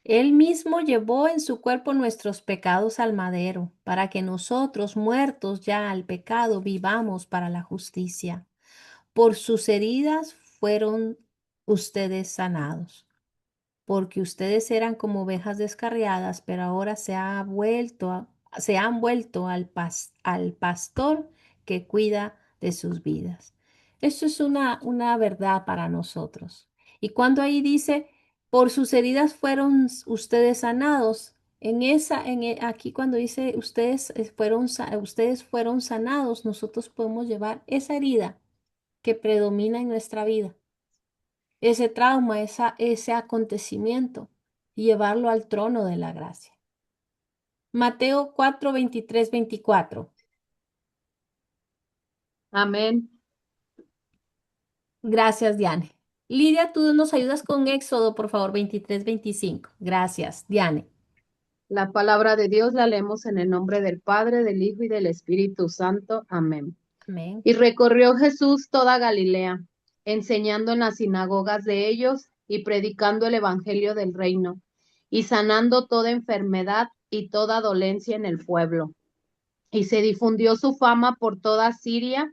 Él mismo llevó en su cuerpo nuestros pecados al madero, para que nosotros, muertos ya al pecado, vivamos para la justicia. Por sus heridas fueron ustedes sanados, porque ustedes eran como ovejas descarriadas, pero ahora se han vuelto al pastor que cuida de sus vidas. Esto es una verdad para nosotros. Y cuando ahí dice, por sus heridas fueron ustedes sanados, aquí cuando dice ustedes fueron sanados, nosotros podemos llevar esa herida que predomina en nuestra vida, ese trauma, ese acontecimiento, y llevarlo al trono de la gracia. Mateo 4, 23, 24. Amén. Gracias, Diane. Lidia, tú nos ayudas con Éxodo, por favor, 23, 25. Gracias, Diane. La palabra de Dios la leemos en el nombre del Padre, del Hijo y del Espíritu Santo. Amén. Amén. Y recorrió Jesús toda Galilea, enseñando en las sinagogas de ellos y predicando el evangelio del reino, y sanando toda enfermedad y toda dolencia en el pueblo. Y se difundió su fama por toda Siria,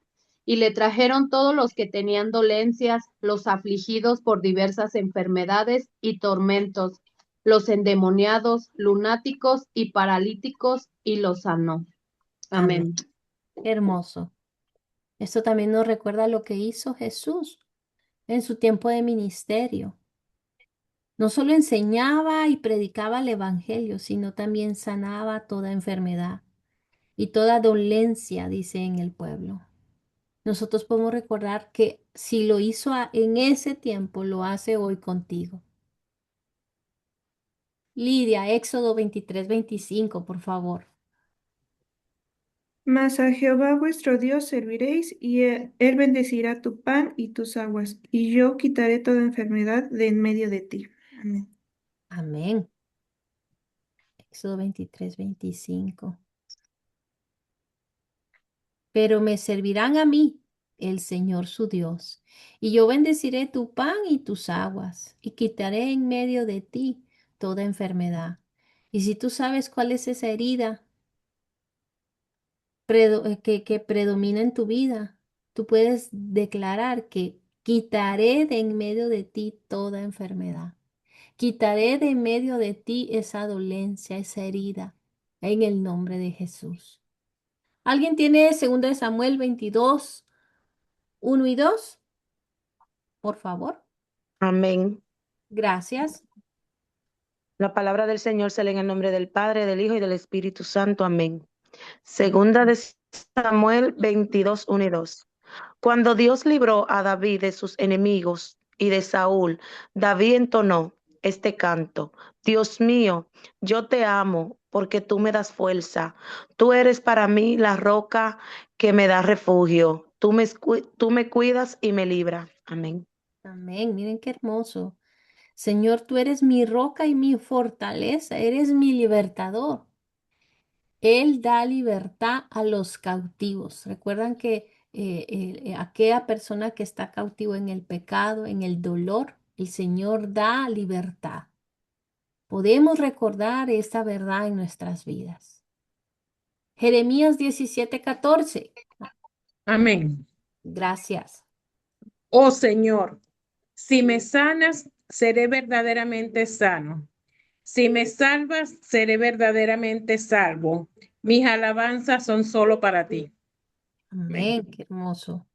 y le trajeron todos los que tenían dolencias, los afligidos por diversas enfermedades y tormentos, los endemoniados, lunáticos y paralíticos, y los sanó. Amén. Amén. Hermoso. Esto también nos recuerda lo que hizo Jesús en su tiempo de ministerio. No solo enseñaba y predicaba el evangelio, sino también sanaba toda enfermedad y toda dolencia, dice en el pueblo. Nosotros podemos recordar que si lo hizo en ese tiempo, lo hace hoy contigo. Lidia, Éxodo 23, 25, por favor. Mas a Jehová vuestro Dios serviréis, y él bendecirá tu pan y tus aguas, y yo quitaré toda enfermedad de en medio de ti. Amén. Amén. Éxodo 23, 25. Pero me servirán a mí, el Señor su Dios, y yo bendeciré tu pan y tus aguas, y quitaré en medio de ti toda enfermedad. Y si tú sabes cuál es esa herida que predomina en tu vida, tú puedes declarar que quitaré de en medio de ti toda enfermedad. Quitaré de en medio de ti esa dolencia, esa herida, en el nombre de Jesús. ¿Alguien tiene 2 Samuel 22, 1 y 2? Por favor. Amén. Gracias. La palabra del Señor se lee en el nombre del Padre, del Hijo y del Espíritu Santo. Amén. Segunda de Samuel 22, 1 y 2. Cuando Dios libró a David de sus enemigos y de Saúl, David entonó este canto: Dios mío, yo te amo porque tú me das fuerza. Tú eres para mí la roca que me da refugio. Tú me cuidas y me libras. Amén. Amén. Miren qué hermoso. Señor, tú eres mi roca y mi fortaleza, eres mi libertador. Él da libertad a los cautivos. Recuerdan que aquella persona que está cautivo en el pecado, en el dolor, el Señor da libertad. Podemos recordar esta verdad en nuestras vidas. Jeremías 17:14. Amén. Gracias. Oh Señor, si me sanas, seré verdaderamente sano. Si me salvas, seré verdaderamente salvo. Mis alabanzas son solo para ti. Amén. Amén, qué hermoso.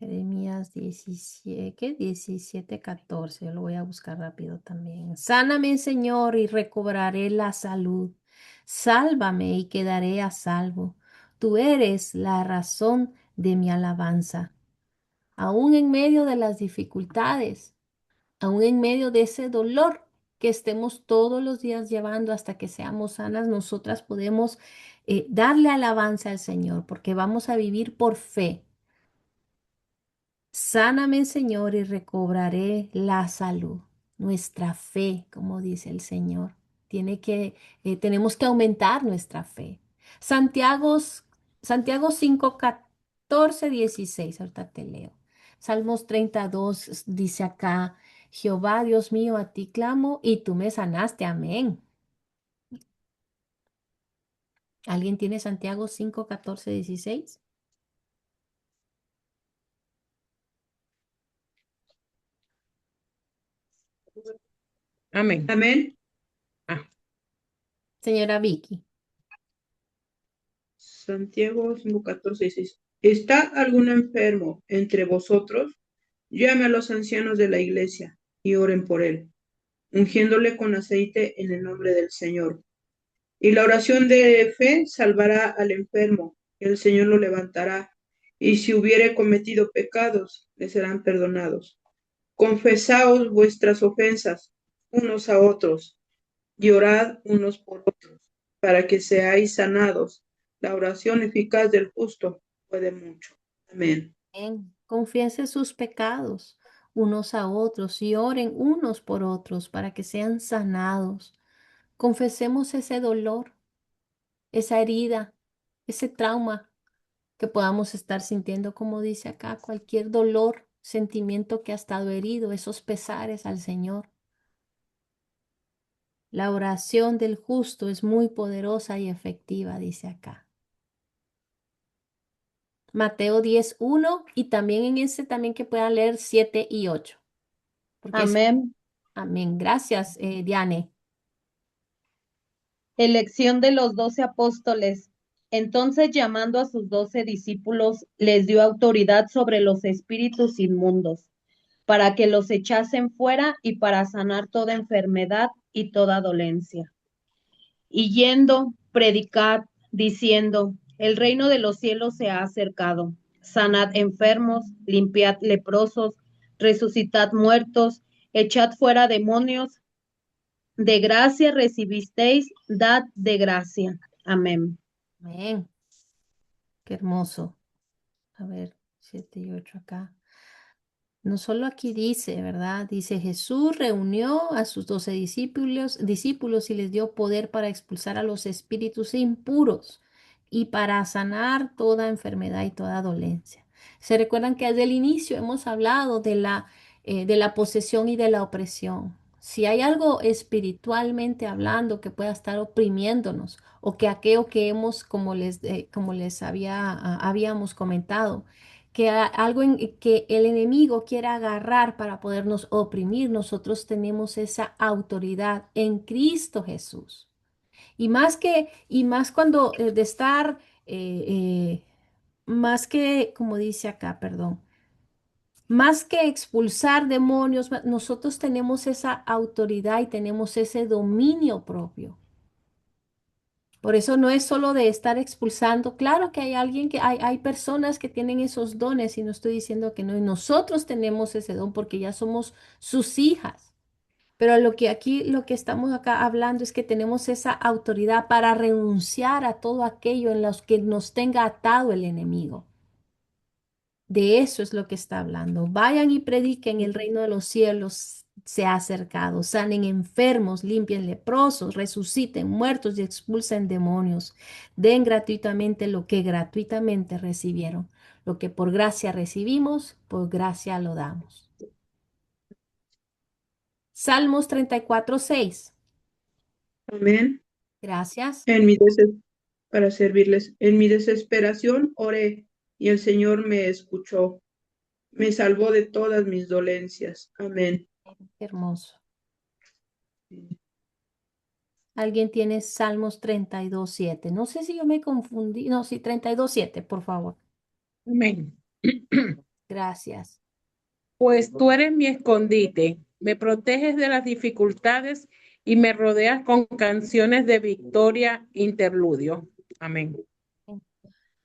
Jeremías 17, ¿qué? 17:14. Yo lo voy a buscar rápido también. Sáname, Señor, y recobraré la salud. Sálvame y quedaré a salvo. Tú eres la razón de mi alabanza. Aún en medio de las dificultades, aún en medio de ese dolor que estemos todos los días llevando hasta que seamos sanas, nosotras podemos darle alabanza al Señor, porque vamos a vivir por fe. Sáname, Señor, y recobraré la salud. Nuestra fe, como dice el Señor, tenemos que aumentar nuestra fe. Santiago, Santiago 5:14-16, ahorita te leo. Salmos 32 dice acá, Jehová, Dios mío, a ti clamo y tú me sanaste. Amén. ¿Alguien tiene Santiago 5:14-16? Amén. Amén. Ah, Señora Vicky. Santiago 5:14 dice, ¿está algún enfermo entre vosotros? Llame a los ancianos de la iglesia y oren por él, ungiéndole con aceite en el nombre del Señor. Y la oración de fe salvará al enfermo, y el Señor lo levantará. Y si hubiere cometido pecados, le serán perdonados. Confesaos vuestras ofensas unos a otros y orad unos por otros, para que seáis sanados. La oración eficaz del justo puede mucho. Amén. Confiesen sus pecados unos a otros y oren unos por otros para que sean sanados. Confesemos ese dolor, esa herida, ese trauma que podamos estar sintiendo, como dice acá, cualquier dolor, sentimiento que ha estado herido, esos pesares al Señor. La oración del justo es muy poderosa y efectiva, dice acá. Mateo 10:1 y también en ese también que puedan leer 7 y 8. Porque es, Amén. amén. Gracias, Diane. Elección de los 12 apóstoles. Entonces, llamando a sus 12 discípulos, les dio autoridad sobre los espíritus inmundos, para que los echasen fuera y para sanar toda enfermedad y toda dolencia. Y yendo, predicad, diciendo, el reino de los cielos se ha acercado. Sanad enfermos, limpiad leprosos, resucitad muertos, echad fuera demonios. De gracia recibisteis, dad de gracia. Amén. Amén. Qué hermoso. A ver, 7 y 8 acá. No solo aquí dice, ¿verdad? Dice Jesús reunió a sus 12 discípulos y les dio poder para expulsar a los espíritus impuros y para sanar toda enfermedad y toda dolencia. Se recuerdan que desde el inicio hemos hablado de la posesión y de la opresión. Si hay algo espiritualmente hablando que pueda estar oprimiéndonos o que aquello que hemos, como les habíamos comentado, que algo que el enemigo quiera agarrar para podernos oprimir, nosotros tenemos esa autoridad en Cristo Jesús. Y más cuando de estar, más que, como dice acá, perdón, más que expulsar demonios, nosotros tenemos esa autoridad y tenemos ese dominio propio. Por eso no es solo de estar expulsando. Claro que hay alguien hay personas que tienen esos dones y no estoy diciendo que no. Y nosotros tenemos ese don porque ya somos sus hijas. Pero lo que estamos acá hablando es que tenemos esa autoridad para renunciar a todo aquello en los que nos tenga atado el enemigo. De eso es lo que está hablando. Vayan y prediquen el reino de los cielos se ha acercado. Sanen enfermos, limpien leprosos, resuciten muertos y expulsen demonios. Den gratuitamente lo que gratuitamente recibieron. Lo que por gracia recibimos, por gracia lo damos. Salmos 34:6. Amén. Gracias. En mi para servirles. En mi desesperación oré y el Señor me escuchó. Me salvó de todas mis dolencias. Amén. Qué hermoso. Alguien tiene Salmos 32:7. No sé si yo me confundí. No, sí, 32:7, por favor. Amén. Gracias. Pues tú eres mi escondite, me proteges de las dificultades y me rodeas con canciones de victoria, interludio. Amén.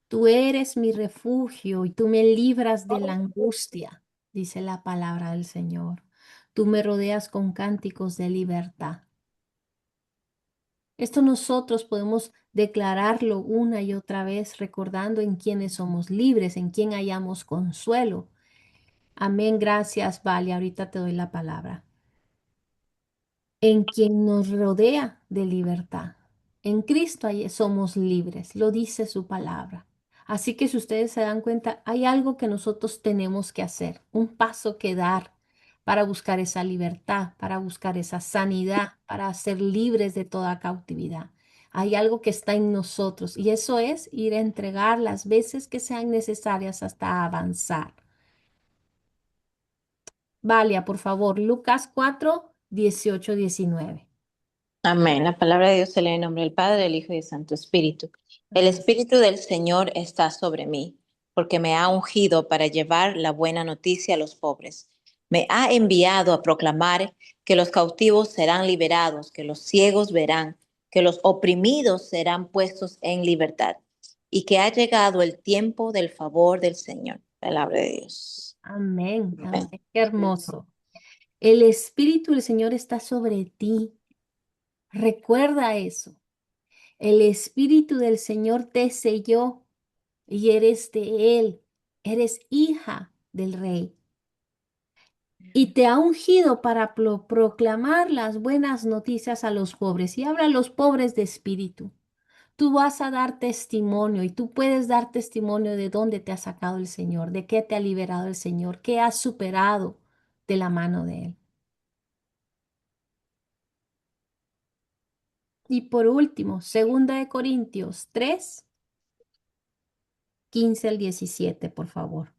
Tú eres mi refugio y tú me libras de la angustia, dice la palabra del Señor. Tú me rodeas con cánticos de libertad. Esto nosotros podemos declararlo una y otra vez, recordando en quienes somos libres, en quien hallamos consuelo. Amén, gracias, Vale. Ahorita te doy la palabra. En quien nos rodea de libertad. En Cristo somos libres, lo dice su palabra. Así que si ustedes se dan cuenta, hay algo que nosotros tenemos que hacer, un paso que dar para buscar esa libertad, para buscar esa sanidad, para ser libres de toda cautividad. Hay algo que está en nosotros y eso es ir a entregar las veces que sean necesarias hasta avanzar. Valia, por favor, Lucas 4:18-19. Amén. La palabra de Dios se lee en nombre del Padre, del Hijo y del Santo Espíritu. El Amén. Espíritu del Señor está sobre mí, porque me ha ungido para llevar la buena noticia a los pobres. Me ha enviado a proclamar que los cautivos serán liberados, que los ciegos verán, que los oprimidos serán puestos en libertad, y que ha llegado el tiempo del favor del Señor. Palabra de Dios. Amén, amén. Amén. Qué hermoso. El Espíritu del Señor está sobre ti. Recuerda eso. El Espíritu del Señor te selló y eres de Él. Eres hija del Rey. Y te ha ungido para proclamar las buenas noticias a los pobres. Y habla a los pobres de espíritu. Tú vas a dar testimonio y tú puedes dar testimonio de dónde te ha sacado el Señor, de qué te ha liberado el Señor, qué has superado de la mano de Él. Y por último, 2 Corintios 3:15-17, por favor.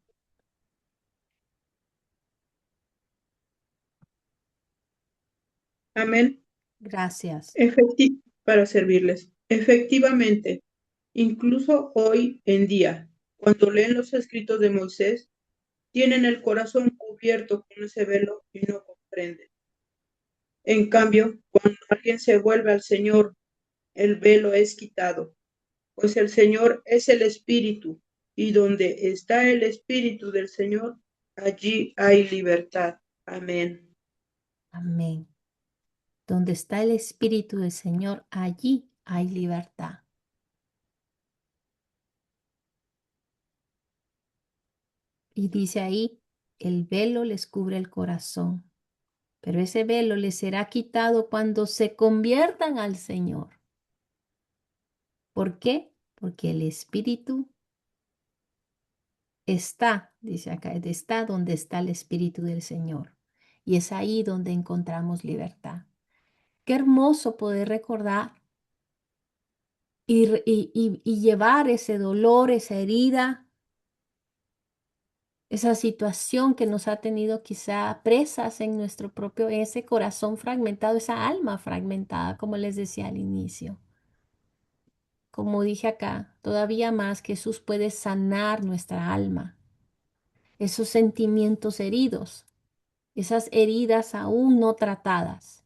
Amén. Gracias. Para servirles. Efectivamente, incluso hoy en día, cuando leen los escritos de Moisés, tienen el corazón cubierto con ese velo y no comprenden. En cambio, cuando alguien se vuelve al Señor, el velo es quitado, pues el Señor es el Espíritu, y donde está el Espíritu del Señor, allí hay libertad. Amén. Amén. Donde está el Espíritu del Señor, allí hay libertad. Y dice ahí, el velo les cubre el corazón, pero ese velo les será quitado cuando se conviertan al Señor. ¿Por qué? Porque el Espíritu está, dice acá, está donde está el Espíritu del Señor. Y es ahí donde encontramos libertad. Qué hermoso poder recordar y llevar ese dolor, esa herida, esa situación que nos ha tenido quizá presas en nuestro propio, ese corazón fragmentado, esa alma fragmentada, como les decía al inicio. Como dije acá, todavía más Jesús puede sanar nuestra alma, esos sentimientos heridos, esas heridas aún no tratadas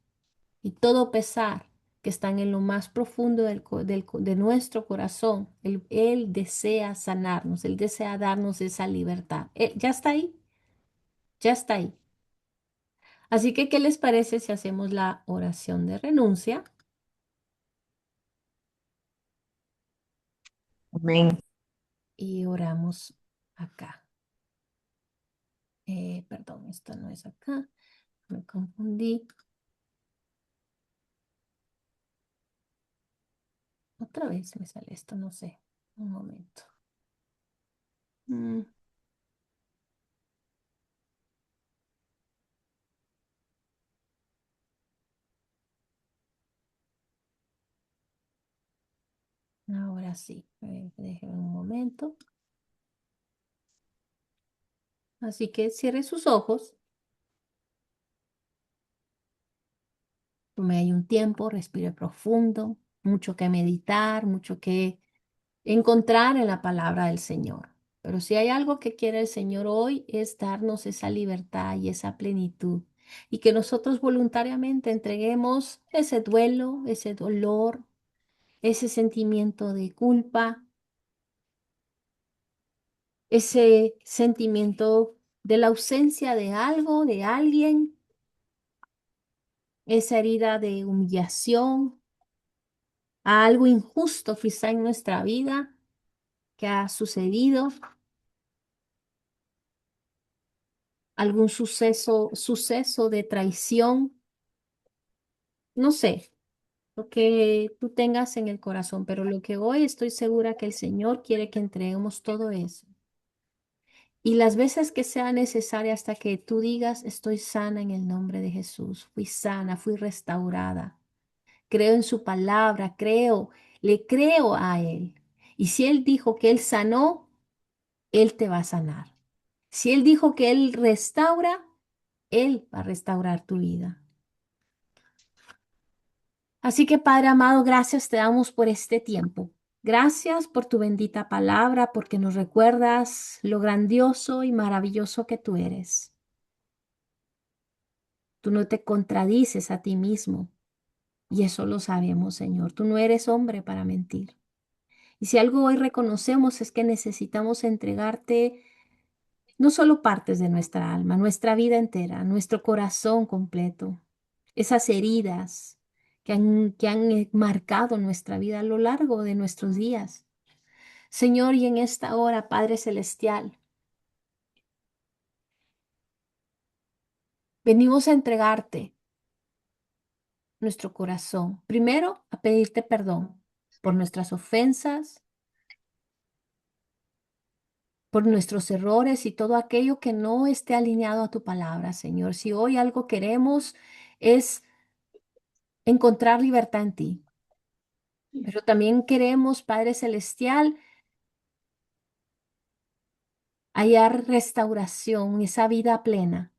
y todo pesar que están en lo más profundo de nuestro corazón. Él desea sanarnos, Él desea darnos esa libertad. Ya está ahí, ya está ahí. Así que, ¿qué les parece si hacemos la oración de renuncia? Amén. Y oramos acá. Perdón, esto no es acá. Me confundí. Otra vez me sale esto, no sé. Un momento. Mm, Ahora sí, déjeme un momento. Así que cierre sus ojos. Tome ahí un tiempo, respire profundo, mucho que meditar, mucho que encontrar en la palabra del Señor. Pero si hay algo que quiere el Señor hoy es darnos esa libertad y esa plenitud y que nosotros voluntariamente entreguemos ese duelo, ese dolor, ese sentimiento de culpa, ese sentimiento de la ausencia de algo, de alguien, esa herida de humillación a algo injusto quizá en nuestra vida que ha sucedido, algún suceso de traición, no sé, lo que tú tengas en el corazón, pero lo que hoy estoy segura que el Señor quiere que entreguemos todo eso. Y las veces que sea necesaria hasta que tú digas, estoy sana en el nombre de Jesús, fui sana, fui restaurada, creo en su palabra, le creo a Él. Y si Él dijo que Él sanó, Él te va a sanar. Si Él dijo que Él restaura, Él va a restaurar tu vida. Así que Padre amado, gracias te damos por este tiempo. Gracias por tu bendita palabra, porque nos recuerdas lo grandioso y maravilloso que tú eres. Tú no te contradices a ti mismo y eso lo sabemos, Señor. Tú no eres hombre para mentir. Y si algo hoy reconocemos es que necesitamos entregarte no solo partes de nuestra alma, nuestra vida entera, nuestro corazón completo, esas heridas que han marcado nuestra vida a lo largo de nuestros días. Señor, y en esta hora, Padre Celestial, venimos a entregarte nuestro corazón. Primero, a pedirte perdón por nuestras ofensas, por nuestros errores y todo aquello que no esté alineado a tu palabra, Señor. Si hoy algo queremos es encontrar libertad en ti, pero también queremos, Padre Celestial, hallar restauración, esa vida plena,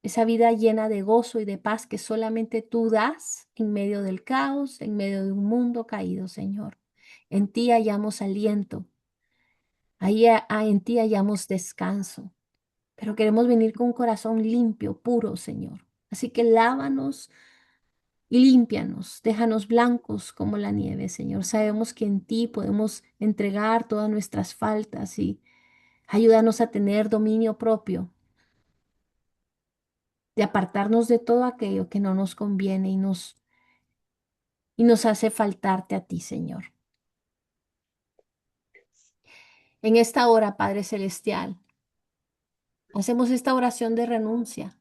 esa vida llena de gozo y de paz que solamente tú das en medio del caos, en medio de un mundo caído, Señor. En ti hallamos aliento, en ti hallamos descanso, pero queremos venir con un corazón limpio, puro, Señor. Así que lávanos y límpianos, déjanos blancos como la nieve, Señor. Sabemos que en ti podemos entregar todas nuestras faltas y ayúdanos a tener dominio propio, de apartarnos de todo aquello que no nos conviene y nos hace faltarte a ti, Señor. En esta hora, Padre Celestial, hacemos esta oración de renuncia,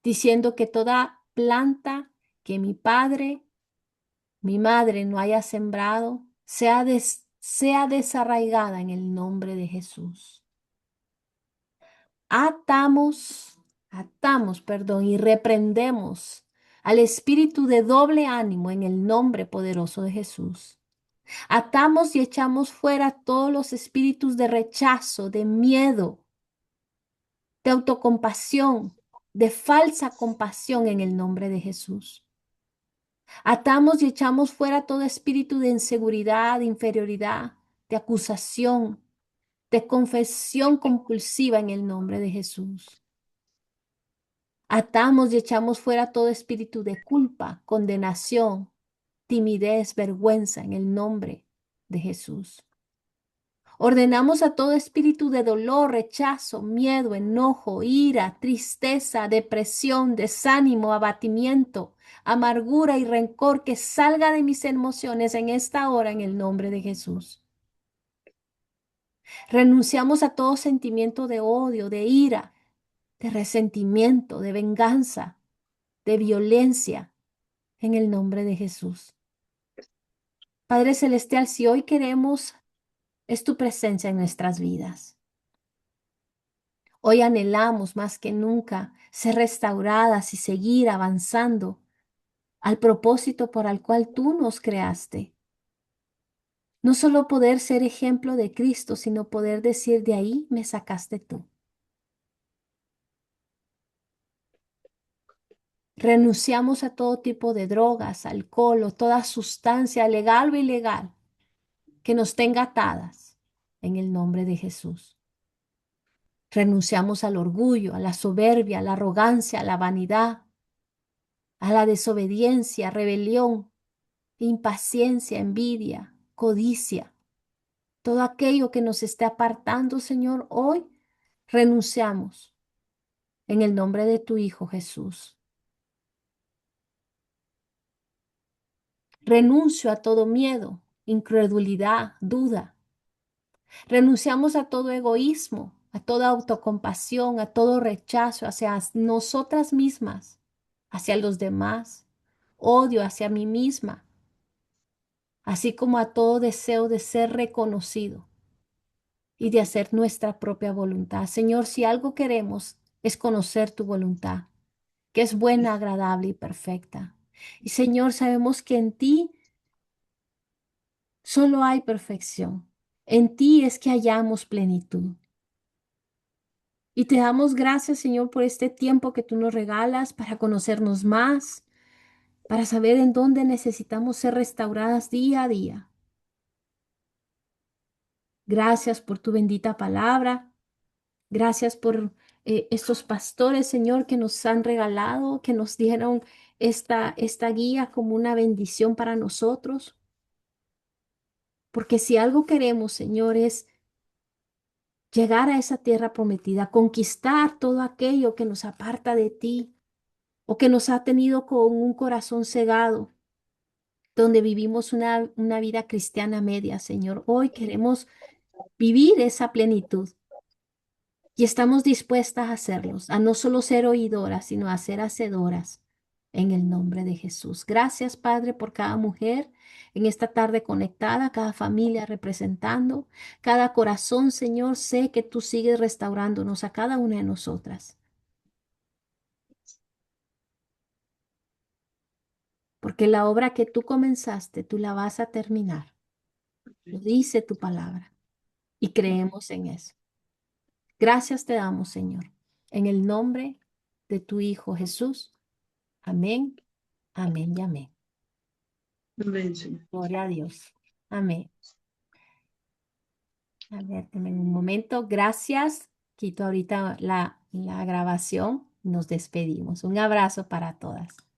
diciendo que toda planta que mi padre, mi madre no haya sembrado, sea desarraigada en el nombre de Jesús. Atamos, y reprendemos al espíritu de doble ánimo en el nombre poderoso de Jesús. Atamos y echamos fuera todos los espíritus de rechazo, de miedo, de autocompasión, de falsa compasión en el nombre de Jesús. Atamos y echamos fuera todo espíritu de inseguridad, de inferioridad, de acusación, de confesión compulsiva en el nombre de Jesús. Atamos y echamos fuera todo espíritu de culpa, condenación, timidez, vergüenza en el nombre de Jesús. Ordenamos a todo espíritu de dolor, rechazo, miedo, enojo, ira, tristeza, depresión, desánimo, abatimiento, amargura y rencor que salga de mis emociones en esta hora en el nombre de Jesús. Renunciamos a todo sentimiento de odio, de ira, de resentimiento, de venganza, de violencia en el nombre de Jesús. Padre Celestial, si hoy queremos es tu presencia en nuestras vidas. Hoy anhelamos más que nunca ser restauradas y seguir avanzando al propósito por el cual tú nos creaste. No solo poder ser ejemplo de Cristo, sino poder decir, de ahí me sacaste tú. Renunciamos a todo tipo de drogas, alcohol o toda sustancia legal o ilegal que nos tenga atadas en el nombre de Jesús. Renunciamos al orgullo, a la soberbia, a la arrogancia, a la vanidad, a la desobediencia, rebelión, impaciencia, envidia, codicia. Todo aquello que nos esté apartando, Señor, hoy renunciamos en el nombre de tu Hijo Jesús. Renuncio a todo miedo, incredulidad, duda. Renunciamos a todo egoísmo, a toda autocompasión, a todo rechazo hacia nosotras mismas, hacia los demás, odio hacia mí misma, así como a todo deseo de ser reconocido y de hacer nuestra propia voluntad. Señor, si algo queremos es conocer tu voluntad, que es buena, agradable y perfecta. Y Señor, sabemos que en ti solo hay perfección. En ti es que hallamos plenitud. Y te damos gracias, Señor, por este tiempo que tú nos regalas para conocernos más, para saber en dónde necesitamos ser restauradas día a día. Gracias por tu bendita palabra. Gracias por estos pastores, Señor, que nos han regalado, que nos dieron esta guía como una bendición para nosotros. Porque si algo queremos, Señor, es llegar a esa tierra prometida, conquistar todo aquello que nos aparta de ti o que nos ha tenido con un corazón cegado, donde vivimos una vida cristiana media, Señor. Hoy queremos vivir esa plenitud y estamos dispuestas a hacerlos, a no solo ser oidoras, sino a ser hacedoras en el nombre de Jesús. Gracias, Padre, por cada mujer en esta tarde conectada, cada familia representando, cada corazón, Señor. Sé que tú sigues restaurándonos a cada una de nosotras, porque la obra que tú comenzaste, tú la vas a terminar. Lo dice tu palabra y creemos en eso. Gracias te damos, Señor, en el nombre de tu Hijo Jesús. Amén, amén y amén. Amén, Señor. Gloria a Dios. Amén. A ver, denme un momento. Gracias. Quito ahorita la grabación. Nos despedimos. Un abrazo para todas.